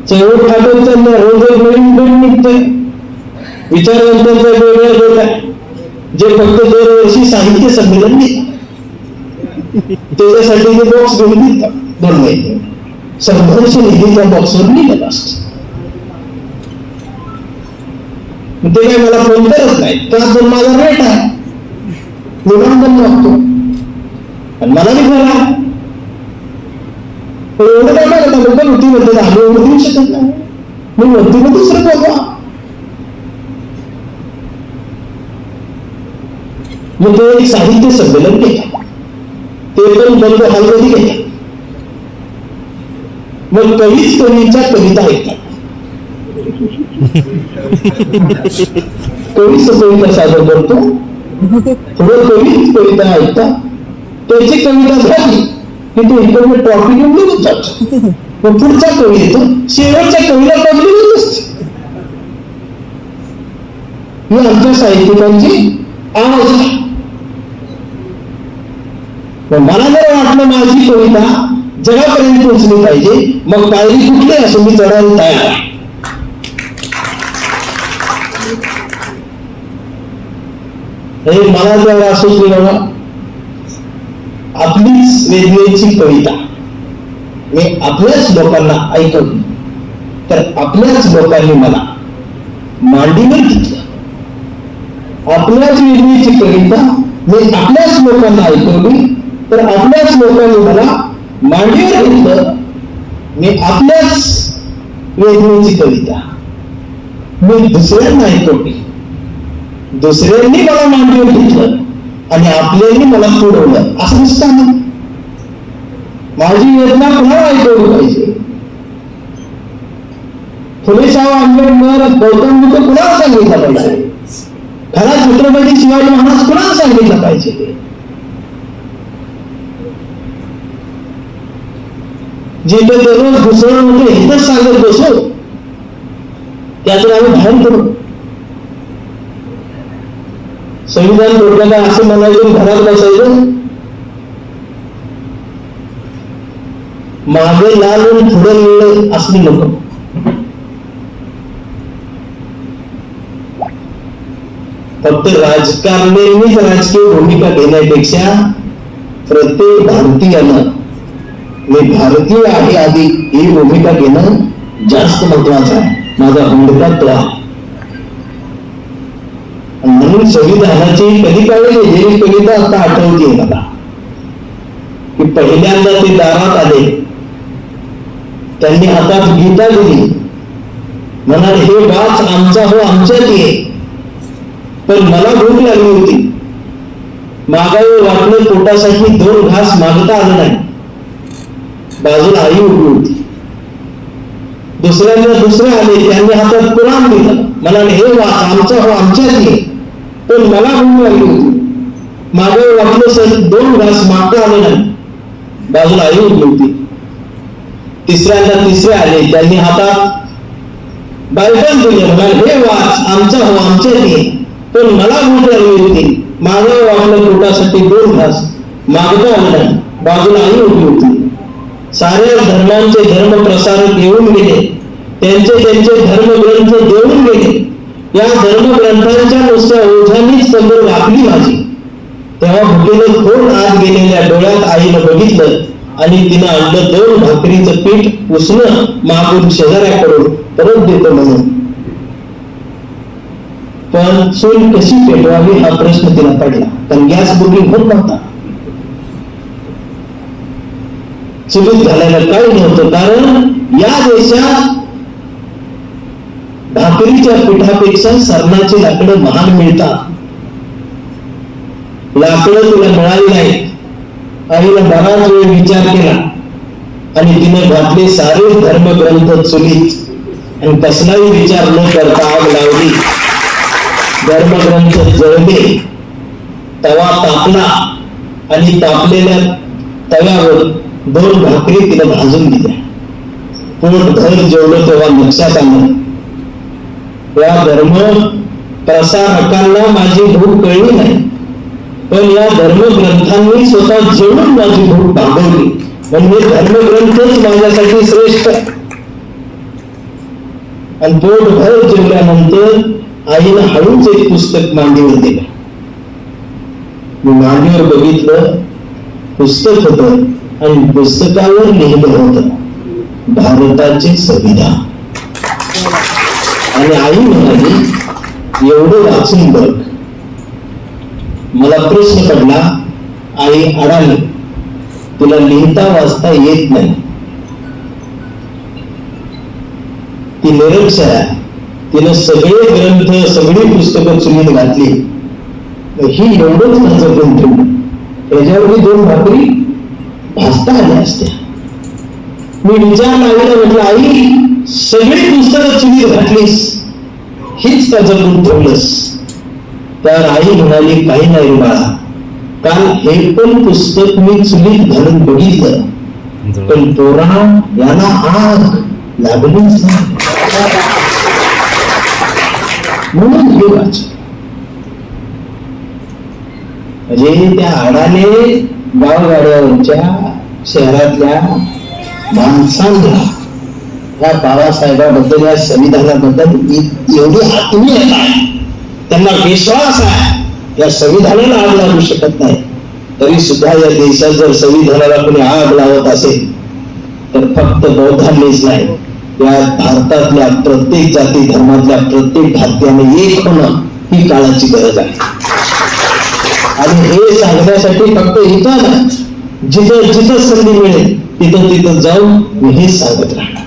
चेवट ठाकूर चाललं, रोज एक नवीन गट निघतोय. विचारवंतांचा वेगळा गट आहे जे फक्त दरवर्षी साहित्य संमेलन घेतात. त्याच्यासाठी ते बॉक्स घेऊन देतात 2 महिने. संघर्ष निधी त्या बॉक्सवर निघत असतो. ते काय मला फोन करत नाही, तर माझा रेट आहे, निबंधन लागतो आणि मला नाही खरा. एवढं काय काय होता वरती म्हणते आम्ही एवढं देऊ शकत नाही. मी वरती मग दुसरं बोलवा. मग ते एक साहित्य संमेलन घेतात, ते पण बंद हॉलमध्ये घेतात. मग कवीच कवींच्या कविता ऐकतात. कवी कविता सादर करतो, थोडं कवी कविता ऐकतात, त्याची कविता झाली की ते इकडे ट्रॉफी घेऊन निघून जातो. मग पुढचा कवी येतो, शेवटच्या कवीला पडलेलीच असते. ही आमच्या साहित्यिकांची आवाज आहे. मला जर वाटलं माझी कविता जगापर्यंत पोहोचली पाहिजे, मग पायरी कुठली असं मी चढायला तयार आहे. हे मला जर असंच बाबा आपलीच वेगवेगळी कविता मी आपल्याच लोकांना ऐकवली, तर आपल्याच लोकांनी मला मांडीवर घेतलं. आपल्याच वेगवेगळी कविता मी आपल्याच लोकांना ऐकवली, तर आपल्याच लोकांनी मला मांडीवर घेतलं. मी आपल्याच वेगवेगळी कविता मी दुसऱ्यांना ऐकवली, दुसऱ्यांनी मला मांडीवर घेतलं आणि आपल्यानी मला सोडवलं. असं नसतं ना. माझी वेदना कुणाला ऐकवली पाहिजे? फुले शाहू आंबेडकर, गौतम बुद्ध कुणाला सांगितलं पाहिजे? खरा छत्रपती शिवाजी महाराज कुणाला सांगितलं पाहिजे? जिथे दररोज घुसळून होते इथंच सांगत बसू, त्यातून आम्ही बाहेर करू. संविधान तोडलं काय असं म्हणायचं, घरात बसायचं, मागे लाल आणि पुढे लिहिलं असली नको. फक्त राजकारण्यांनीच राजकीय भूमिका घेण्यापेक्षा प्रत्येक भारतीयानं मी भारतीय आहे आधी ही भूमिका घेणं जास्त महत्वाचं आहे. माझा भूमिका तो आहे. म्हणून संविधानाची कधी काळजी ही कविता आता आठवते मला की पहिल्यांदा ते दारात आले, त्यांनी हातात गीता दिली, म्हणाले हे वाच आमचा हो आमच्यात ये. पण मला भूक लागली होती, मागावे वाटलं पोटासाठी 2 घास मागता आलं नाही. बाजूला आई उभी होती, दुसरे आले, त्यांनी हातात कुराण दिलं, म्हणाले हे वाच, आमचा हो आमच्याच, पण मला भूक लागली होती, मागे वाटलं सर 2 घास मागता आले नाही, बाजूला आई उठली होती. तिसरे आले, त्यांनी हातात बायबल दिले, म्हणाले हे वाच, आमचा हो आमच्याच, पण मला भूक लागली होती, मागे वाटलं पोटासाठी 2 घास मागता आले नाही, बाजूला आई उठली होती. साऱ्या धर्मांचे धर्म प्रसारक येऊन गेले, त्यांचे धर्मग्रंथ देऊन गेले. या धर्मग्रंथांच्या नुसत्या ओझांनीच कंबर वाकली माझी. तेव्हा भुकेनं खोल आत गेलेल्या डोळ्यात आईनं बघितलं आणि तिनं आणलं 2 भाकरीचं पीठ उसणं मागून शेजाऱ्याकडून परत देतो म्हणून. पण चूल कशी पेटवावी हा प्रश्न तिला पडला, कारण गॅस बुकिंग होत नव्हता. चुलीत घालायला काही नव्हतं, कारण या देशात भाकरीच्या पिठापेक्षा सरणाची लाकडं महाग मिळतात. लाकडं तिला मिळाली नाही. आईनं बराच वेळ विचार केला आणि तिने घातले सारे धर्मग्रंथ चुलीत आणि कसलाही विचार न करता आग लावली. धर्मग्रंथ जळले, तवा तापला आणि तापलेल्या तव्यावर 2 भाकरी तिला भाजून दिल्या. पोटभर जेवलं तेव्हा लक्षात आलं, या धर्म प्रसारकांना माझी भूक कळली नाही, पण या धर्मग्रंथांनी स्वतः जेवून माझी भूक भागवली, म्हणजे धर्मग्रंथच माझ्यासाठी श्रेष्ठ. आणि पोटभर जेवल्यानंतर आईनं हळूच एक पुस्तक मांडीवर दिलं. मी मांडीवर बघितलं, पुस्तक होतं आणि पुस्तकावर लिहिलं होतं भारताचे संविधान. आणि आई म्हणाली एवढं वाचून बघ. मला प्रश्न पडला, आई अडाली, तुला लिहिता वाचता येत नाही, ती निरक्षर आहे, तिनं सगळे ग्रंथ सगळी पुस्तकं चुलीत घातली, ही एवढंच माझं गुण ठेवलं, त्याच्यावरही 2 भाकरी भाजता आल्या असत्या. मी विचारला आईला, म्हटलं आई सगळी पुस्तकं चुलीत घातलीस, हीच का जपून ठेवलंस? तर आई म्हणाली काही नाही बाळा, काल हे पण पुस्तक मी चुलीत घालून बघितलं, पण पोरा याला आग लागलीच नाही, म्हणून हे वाच. म्हणजे त्या आडाने गावगाड्यावरच्या शहरातल्या माणसांना या बाबासाहेबाबद्दल, या संविधानाबद्दल एवढी आत्मीयता आहे, त्यांना विश्वास आहे या संविधानाला आग लागू शकत नाही. तरी सुद्धा या देशात जर संविधानाला कोणी आग लावत असेल तर फक्त बौद्धांनीच नाही, या भारतातल्या प्रत्येक जाती धर्मातल्या प्रत्येक भारतीयाने एक होणं ही काळाची गरज आहे. आणि हे सांगण्यासाठी फक्त इथं नाही, जिथं संधी मिळेल तिथं जाऊन मी हेच सांगत राहणार.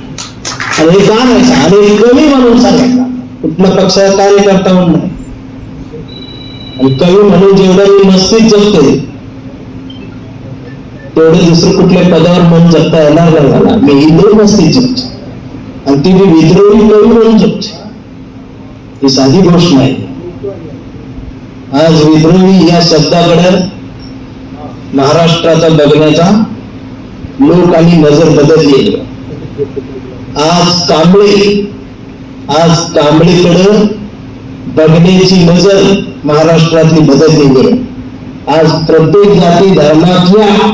आणि हे का नाही आणि कवी म्हणून सांगायचा, कुठल्या पक्षाचा कार्यकर्ता म्हणून नाही. आणि कवी म्हणून जेवढं मी मस्तीत जगतोय तेवढं दुसरं कुठल्या पदावर मन जगता येणार नाही मला. मी ही मस्तीत जगतो आणि ती मी विद्रोही कवी म्हणून जगतो, ही साधी गोष्ट नाही. आज विद्रोही या शब्दाकडे महाराष्ट्राचा बघण्याचा लोकांनी नजर बदलली. आज कांबळेकडे बघण्याची नजर महाराष्ट्रातली बदललेली आहे. आज प्रत्येक जाती धर्मातल्या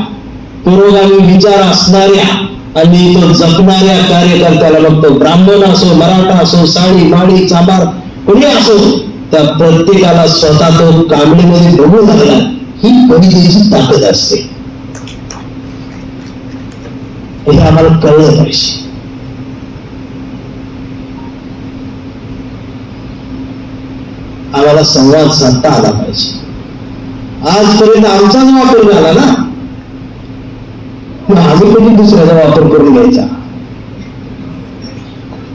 पुरोगामी विचार असणाऱ्या आणि तो जपणाऱ्या कार्यकर्त्याला बघतो. ब्राह्मण असो, मराठा असो, साडी माळी चांभार कोणी असो, त्या प्रत्येकाला स्वतः तो कांबळेमध्ये बघू लागला. ही कवितेची ताकद असते, हे आम्हाला कळलं पाहिजे. आम्हाला संवाद साधता आला पाहिजे. आजपर्यंत आमचाच वापर झाला ना, आम्ही कधी दुसऱ्याचा वापर करून घ्यायचा?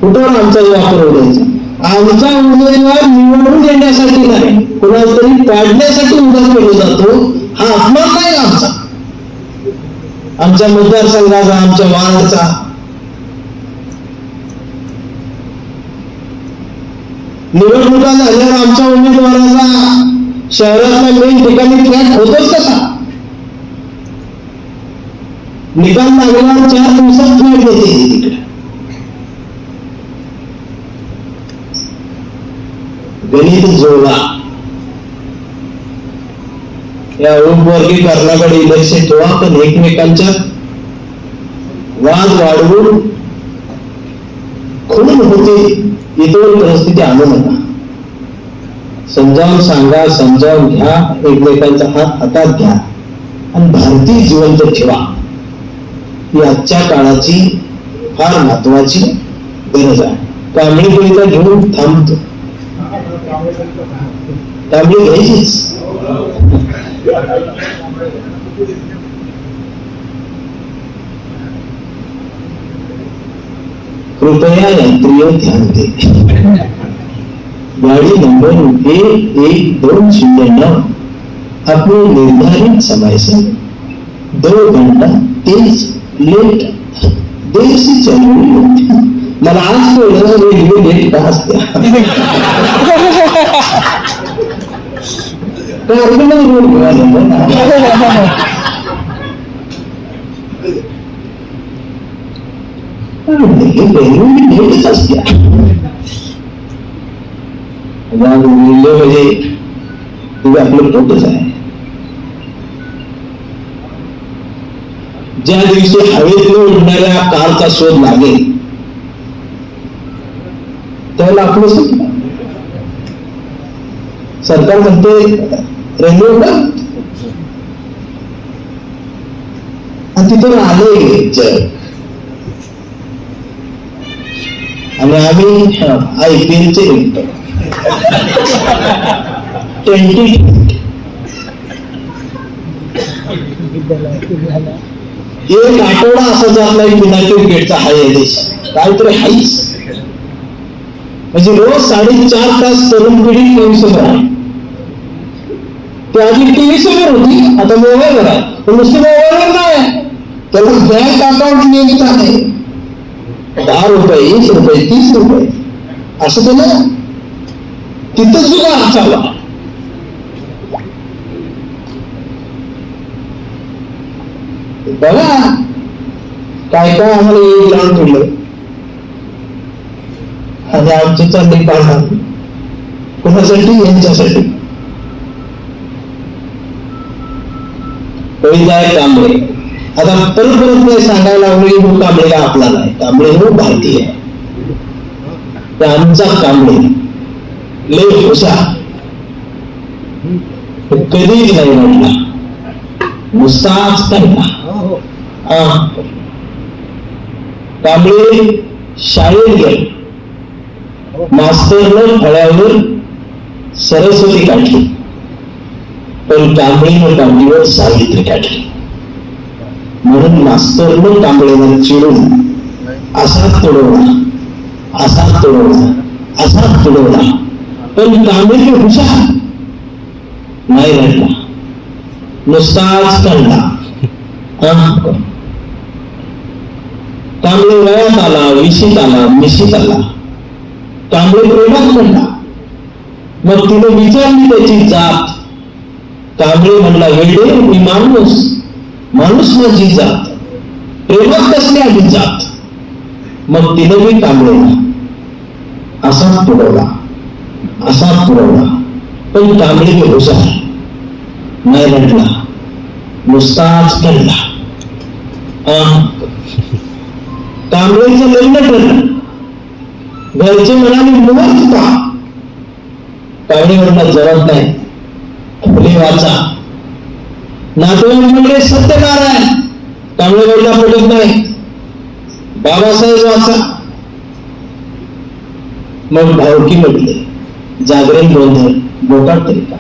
कुठवर आमचाच वापर द्यायचा? आमचा उमेदवार निवडून देण्यासाठी नाही, कोणाला तरी काढण्यासाठी उभा केला जातो. हा अपमान नाही आमचा, आमच्या मतदारसंघाचा, आमच्या वार्डचा. निवडणुका झाल्यावर आमच्या उमेदवाराचा शहरातल्या मेन ठिकाणी फ्लॅट होतोच कसा? निकाल लागल्यावर 4 दिवसात फ्लॅट देते तिकडे. गणित जोडा. या उपवर्गीकरणाकडे लक्ष ठेवा, पण एकमेकांच्या वाद वाढवून खून होते इतर परिस्थिती आणू नका. समजावून सांगा, समजावून घ्या, एकमेकांचा हात हातात घ्या आणि भारतीय जिवंत ठेवा. ही आजच्या काळाची फार महत्वाची गरज आहे. कांबळी कविता घेऊन थांबतो. कांबळी घ्यायचीच. कृपया यात्रियों ध्यान दे. गाड़ी नंबर 1120 अपने निर्धारित समय से 2 घंटा तेज लेट देर से चल रही होती. मला आज कळलं रेल्वे लेट का असते. लेटच असते. रेल्वे म्हणजे तुम्ही आपलं पोटच आहे. ज्या दिवशी हवेत उडणाऱ्या कारचा शोध लागेल त्यावेळेला आपलं सुद्धा सरकार म्हणते रेल्वे उडा आणि तिथं आले जग. आणि आम्ही IPL चे निघतो. 20 एक आठवडा असा जात नाही बिना क्रिकेटचा हा या देश. काहीतरी हाईच. म्हणजे रोज 4.5 तास तरुण पिढी टीव्ही समोर आहे. ते आधी टीव्ही समोर होती, आता मोबाईलवर आहे. पण नुसतं मोबाईलवर नाही, त्याला बँक अकाउंट लिंक आहे. 10 रुपये 20 रुपये 30 रुपये असं ते ना तिथं सुद्धा चालू. बघा काय काय आम्हाला एक ग्राउंड पडलं आणि आमची चालली पाहणार कोणासाठी? यांच्यासाठी. कविताय कांबळे. आता परत परत नाही सांगायला लागलो हो कांबळे का आपला नाही. कांबळे हो भारतीय आहे. ते आमचा कांबळे लय हुशार. कधीच नाही म्हटला, नुसताच काढला. कांबळे शाळेत गेले. मास्तरनं फळ्यावर सरस्वती काढली, पण कांबळीनं कांबळीवर सावित्री काढली. म्हणून मास्तरनं कांबळेला चिडून असाच तुडवला, असाच तुडवला, असाच तुडवला. पण कांबळी हुशार नाही रडला, नुसताच काढला. कांबळे वयात आला, विशीत आला, मिशीत आला. कांबळे प्रेमात म्हणला. मग तिने विचारली त्याची जात. कांबळे म्हणला, वेडे मी माणूस, माणूस माझी जात, प्रेमात कसली आली जात. मग तिने मी कांबळेला असाच पुरवला, असाच पुरवला. पण कांबळे मी हुशार नाही रडला, नुसताच काढला. कांबळेचं लग्न ठरलं. घरचे म्हणाले मुहूर्त का? कांबळे म्हणला जवळ नाही, फुले वाचा. नातेवाईक म्हणले सत्यनारायण. कांबळे म्हणला पटत नाही, बाबासाहेब वाचा. मग भावकी म्हटले जागरण गोंधळ बोटात तरी का?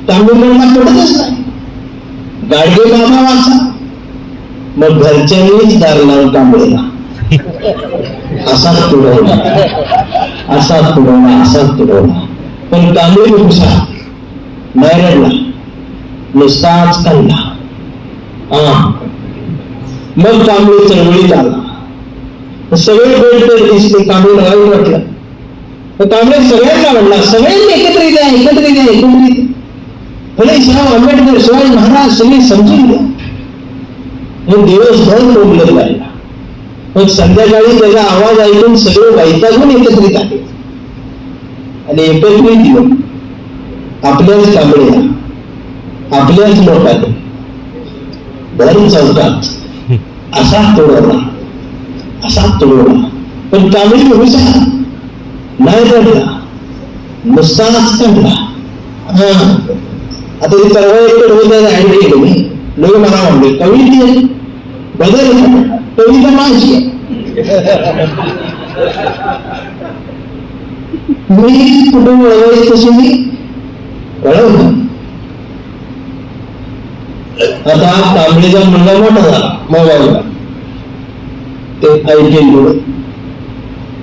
कांबळे म्हणला पटतच नाही, गाडगे बाबा वाचा. मग घरच्यांनीच दार लावून कांबळेला असाच तुडवला, असाच तुडवला, असाच तुडवला. पण कांबळे हुशार नाही रडला, नुसताच काढला. मग कांबळे चळवळीत आला. सगळे बेड दिसले. कांबळे वाईट वाटलं. तर काँग्रेस सगळ्यांना म्हणला, सगळ्यांनी एकत्रित आहे, एकत्रित आहे, एकत्रित. भले शाह आंबेडकर, शिवाजी महाराज सगळे समजून घ्या. दिवसभर बोलत राहिला. मग संध्याकाळी त्याचा आवाज ऐकून सगळे वैतागून एकत्रित आले आणि एकत्रित येऊन आपल्याच कांबळीला, आपल्याच लोकांनी भर चौकात असा तोडवला, असा तोडवला. पण कांबळी हुशार नाही पडला, नुसताच काढला. आता ती परवा एक होता आयडिया केली मी. लोक मला म्हणले कविता बदल, कविता माझी. मी कुठून वळवायची तशी मी वळवलं. आता कांबळीचा मुलगा मोठा झाला, मोबाईलला ते ऐकेल म्हणून.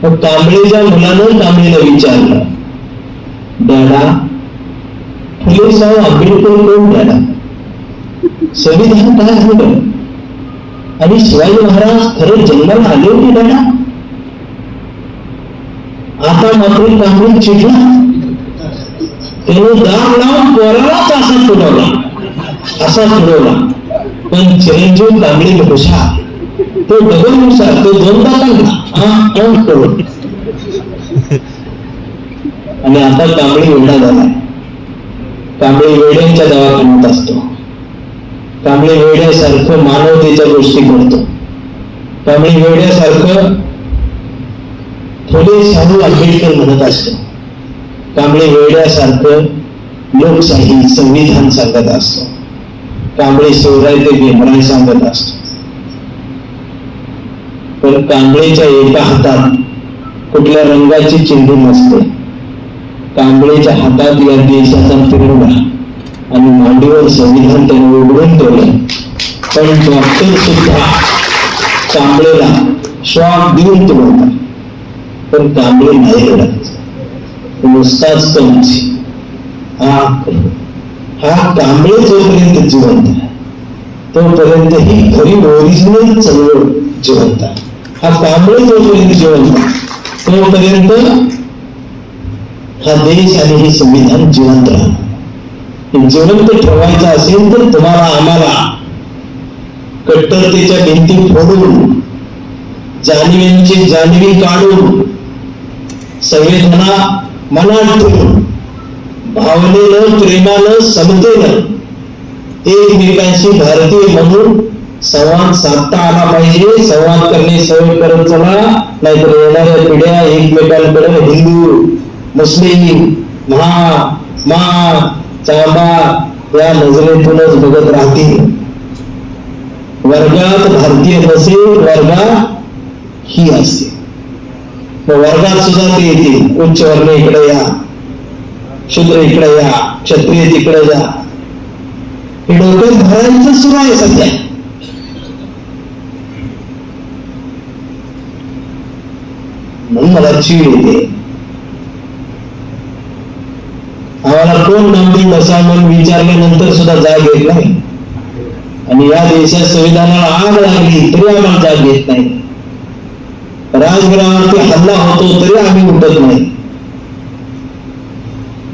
मग कांबळीच्या मुलानं कांबळीला विचारलं, डॅडा फुले साहेब आंबेडकर कोण डॅडा? संविधान काय होतं आणि शिवाजी महाराज खरं जन्माला आले होते डॅडा? आता मात्र कांबळी चिडला. त्याने दाम लावून पोरालाच असा तुडवला, असा तुडवला. पण चिरंजीव कांबळी हुशार, तो डबल हुशार, तो दोनदा काढला करून. आणि आता कांबळी वेडा झालाय. कांबळी वेड्यांच्या दवाखान्यात असतो. कांबळी वेड्यासारखं मानवतेच्या गोष्टी करतो. कांबळी वेड्यासारखं थोडे शाहू आंबेडकर म्हणत असतो. कांबळी वेड्यासारखं लोकशाही, संविधान सांगत असतो. कांबळी शिवराय ते भीमराय सांगत असतो. पण कांबळीच्या एका हातात कुठल्या रंगाची चिंधी नसते. कांबळीच्या हातात या देशाचा तिरंगा आणि मांडीवर संविधान त्याने उघडून ठेवलं. पण डॉक्टर सुद्धा कांबळेला श्वास देऊन तो म्हणतात. पण कांबळे नाही रडत, नुसताच कमची. हा कांबळे जोपर्यंत जिवंत आहे तोपर्यंत ही खरी ओरिजिनल चळवळ जिवंत आहे. हा कांबळे जोपर्यंत जिवंत आहे तोपर्यंत हा देश आणि हे संविधान जिवंत राहणार. जिवंत ठेवायचं असेल तर तुम्हाला आम्हाला कट्टरतेच्या भिंती फोडून, जाणीवींची जाणीवी काढून, संवेदना मनात ठेवून, भावनेनं, प्रेमानं, समतेनं एकमेकांशी भारतीय म्हणून संवाद साधता आला पाहिजे. संवाद करणे सवय करत चला, नाहीतर येणाऱ्या पिढ्या एकमेकांकडे हिंदू, मुस्लिम, चांबा या नजरेतूनच बघत राहतील. वर्गात भारतीय नसेल, वर्गात ही असते. वर्गात सुद्धा ते येतील. उच्च वर्ण इकडे या, शूद्र इकडे या, क्षत्रिय तिकडे जा. हे डोक्यात भरायचं सुरू आहे सध्या. म्हणून मला चीड येते. आम्हाला कोण नंदी बसा म्हणून विचारल्यानंतर सुद्धा जाग येत नाही. आणि या देशात संविधानाला आग लागली तरी आम्हाला जाग येत नाही. राजगृहावरती हल्ला होतो तरी आम्ही उठत नाही.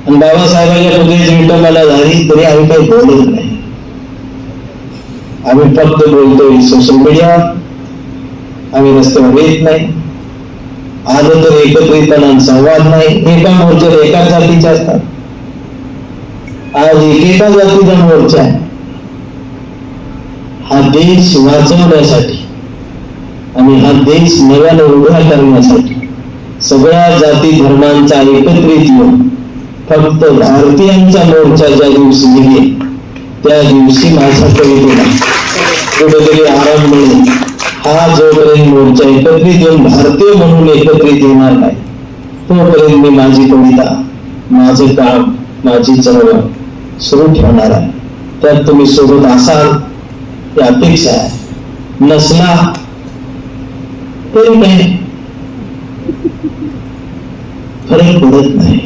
आणि बाबासाहेबांच्या पुतळ्याची विटंबना झाली तरी आम्ही काही बोलत नाही. आम्ही फक्त बोलतोय सोशल मीडियावर. आम्ही रस्त्यावर येत नाही. आलं तर एकत्रितपणा संवाद नाही. एका मोर्चात एकाच जातीचे असतात. आज एकेका जातीचा मोर्चा आहे. हा देश वाचवण्यासाठी आणि हा देश नव्याने उभा करण्यासाठी सगळ्या जाती धर्मांचा एकत्रित येऊन फक्त भारतीयांचा मोर्चा ज्या दिवशी निघेल त्या दिवशी माझ्या कवितेला कुठेतरी आराम मिळेल. हा जोपर्यंत मोर्चा एकत्रित येऊन भारतीय म्हणून एकत्रित येणार नाही तोपर्यंत मी माझी कविता, माझे काम, माझी चळवळ सुरू ठेवणार आहे. त्यात तुम्ही सोबत असाल ही अपेक्षा आहे. नसला तरी काय फरक पडत नाही.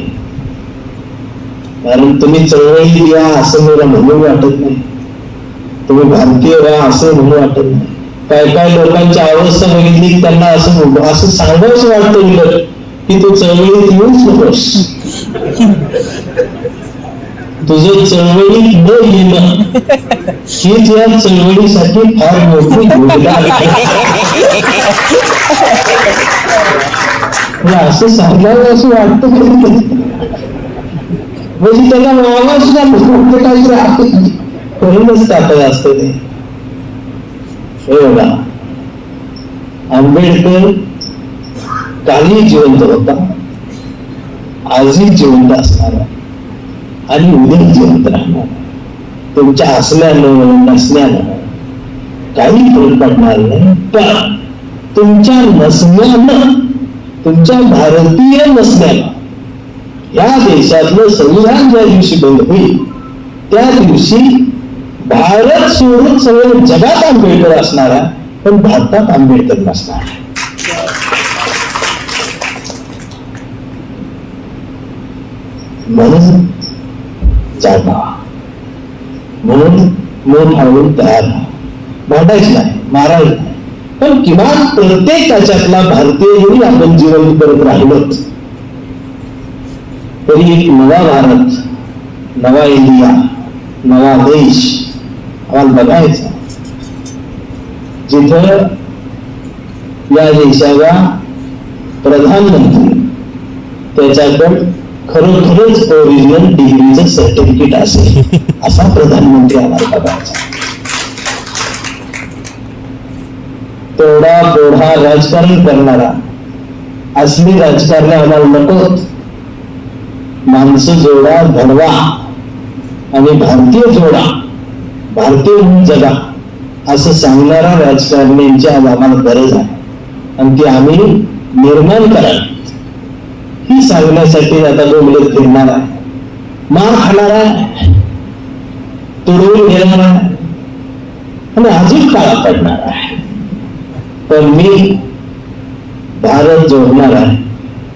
कारण तुम्ही चळवळीत या असं मला म्हणून वाटत नाही. तुम्ही भारतीय व्हा असं म्हणून वाटत नाही. काय काय लोकांची अवस्था बघितली त्यांना असं सांगावंच वाटतं. उलट की तू चळवळीत येऊच नकोस. तुझं चळवळीत न येणं हीच या चळवळीसाठी फार मोठी भूमिका आहे. असं सांगावं असं वाटतं कधी म्हणजे त्याला मावा सुद्धा मोठं काहीतरी आहे करूनच ताकद असतं ते. हे बघा, आंबेडकर कालही जिवंत होता, आजही जिवंत असणार आणि उद्या जिवंत राहणार. तुमच्या हसण्यानं नसण्यानं काही फरक पडणार नाही, पण तुमच्या नसण्यानं, तुमच्या भारतीय नसण्यानं या देशातलं संविधान ज्या दिवशी बंद होईल त्या दिवशी भारत सोडून सगळं जगात आंबेडकर असणार आहे, पण भारतात आंबेडकर नसणार. म्हणून जागा, म्हणून मन हळून तयार नाही, भांडायचं नाही, मारायचं नाही, पण किमान प्रत्येकाच्यातला भारतीय जरी आपण जिवंत करत राहिलोत तरी एक नवा भारत, नवा इंडिया, नवा देश आम्हाला बघायचा, जिथं या देशाला प्रधानमंत्री त्याच्याकडं खरोखरच ओरिजिनल डिग्रीचं सर्टिफिकेट असेल असा प्रधानमंत्री आम्हाला बघायचा. तेवढा बोढा राजकारण करणारा असली राजकारण आम्हाला नको. माणसं जोडा, घडवा आणि भारतीय जोडा, भारतीय म्हणून जगा असं सांगणारा राजकारण्यांची आज आम्हाला गरज आहे आणि ती आम्ही निर्माण करावी. ही सांगण्यासाठी आता जो मुलं फिरणार आहे, मार खाणार आहे, तुडवून घेणार आहे आणि अजून काळा पडणार आहे, पण मी भारत जोडणार आहे,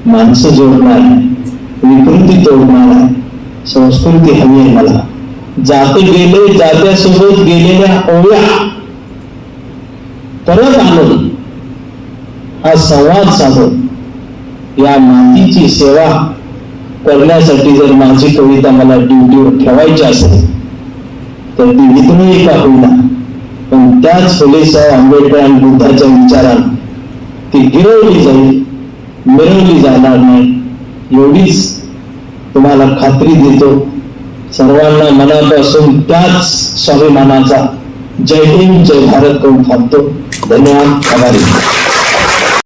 माणसं जोडणार आहे, विकृती तोडणार आहे, संस्कृती हवी आहे मला. जाते गेले, जात्यासोबत गेलेल्या ओव्या परत आणून हा संवाद साधून या मातीची सेवा करण्यासाठी जर माझी कविता मला ड्युटीवर ठेवायची असेल तर ती वितळी का होईना, पण त्याच फुलेसाहेब आंबेडकर आणि बुद्धाच्या विचारानं ती गिरवली जाईल, मिरवली जाणार नाही, एवढीच तुम्हाला खात्री देतो. सर्वांना मनापासून त्याच स्वाभिमानाचा जय हिंद जय भारत करून थांबतो. धन्यवाद. आभारी.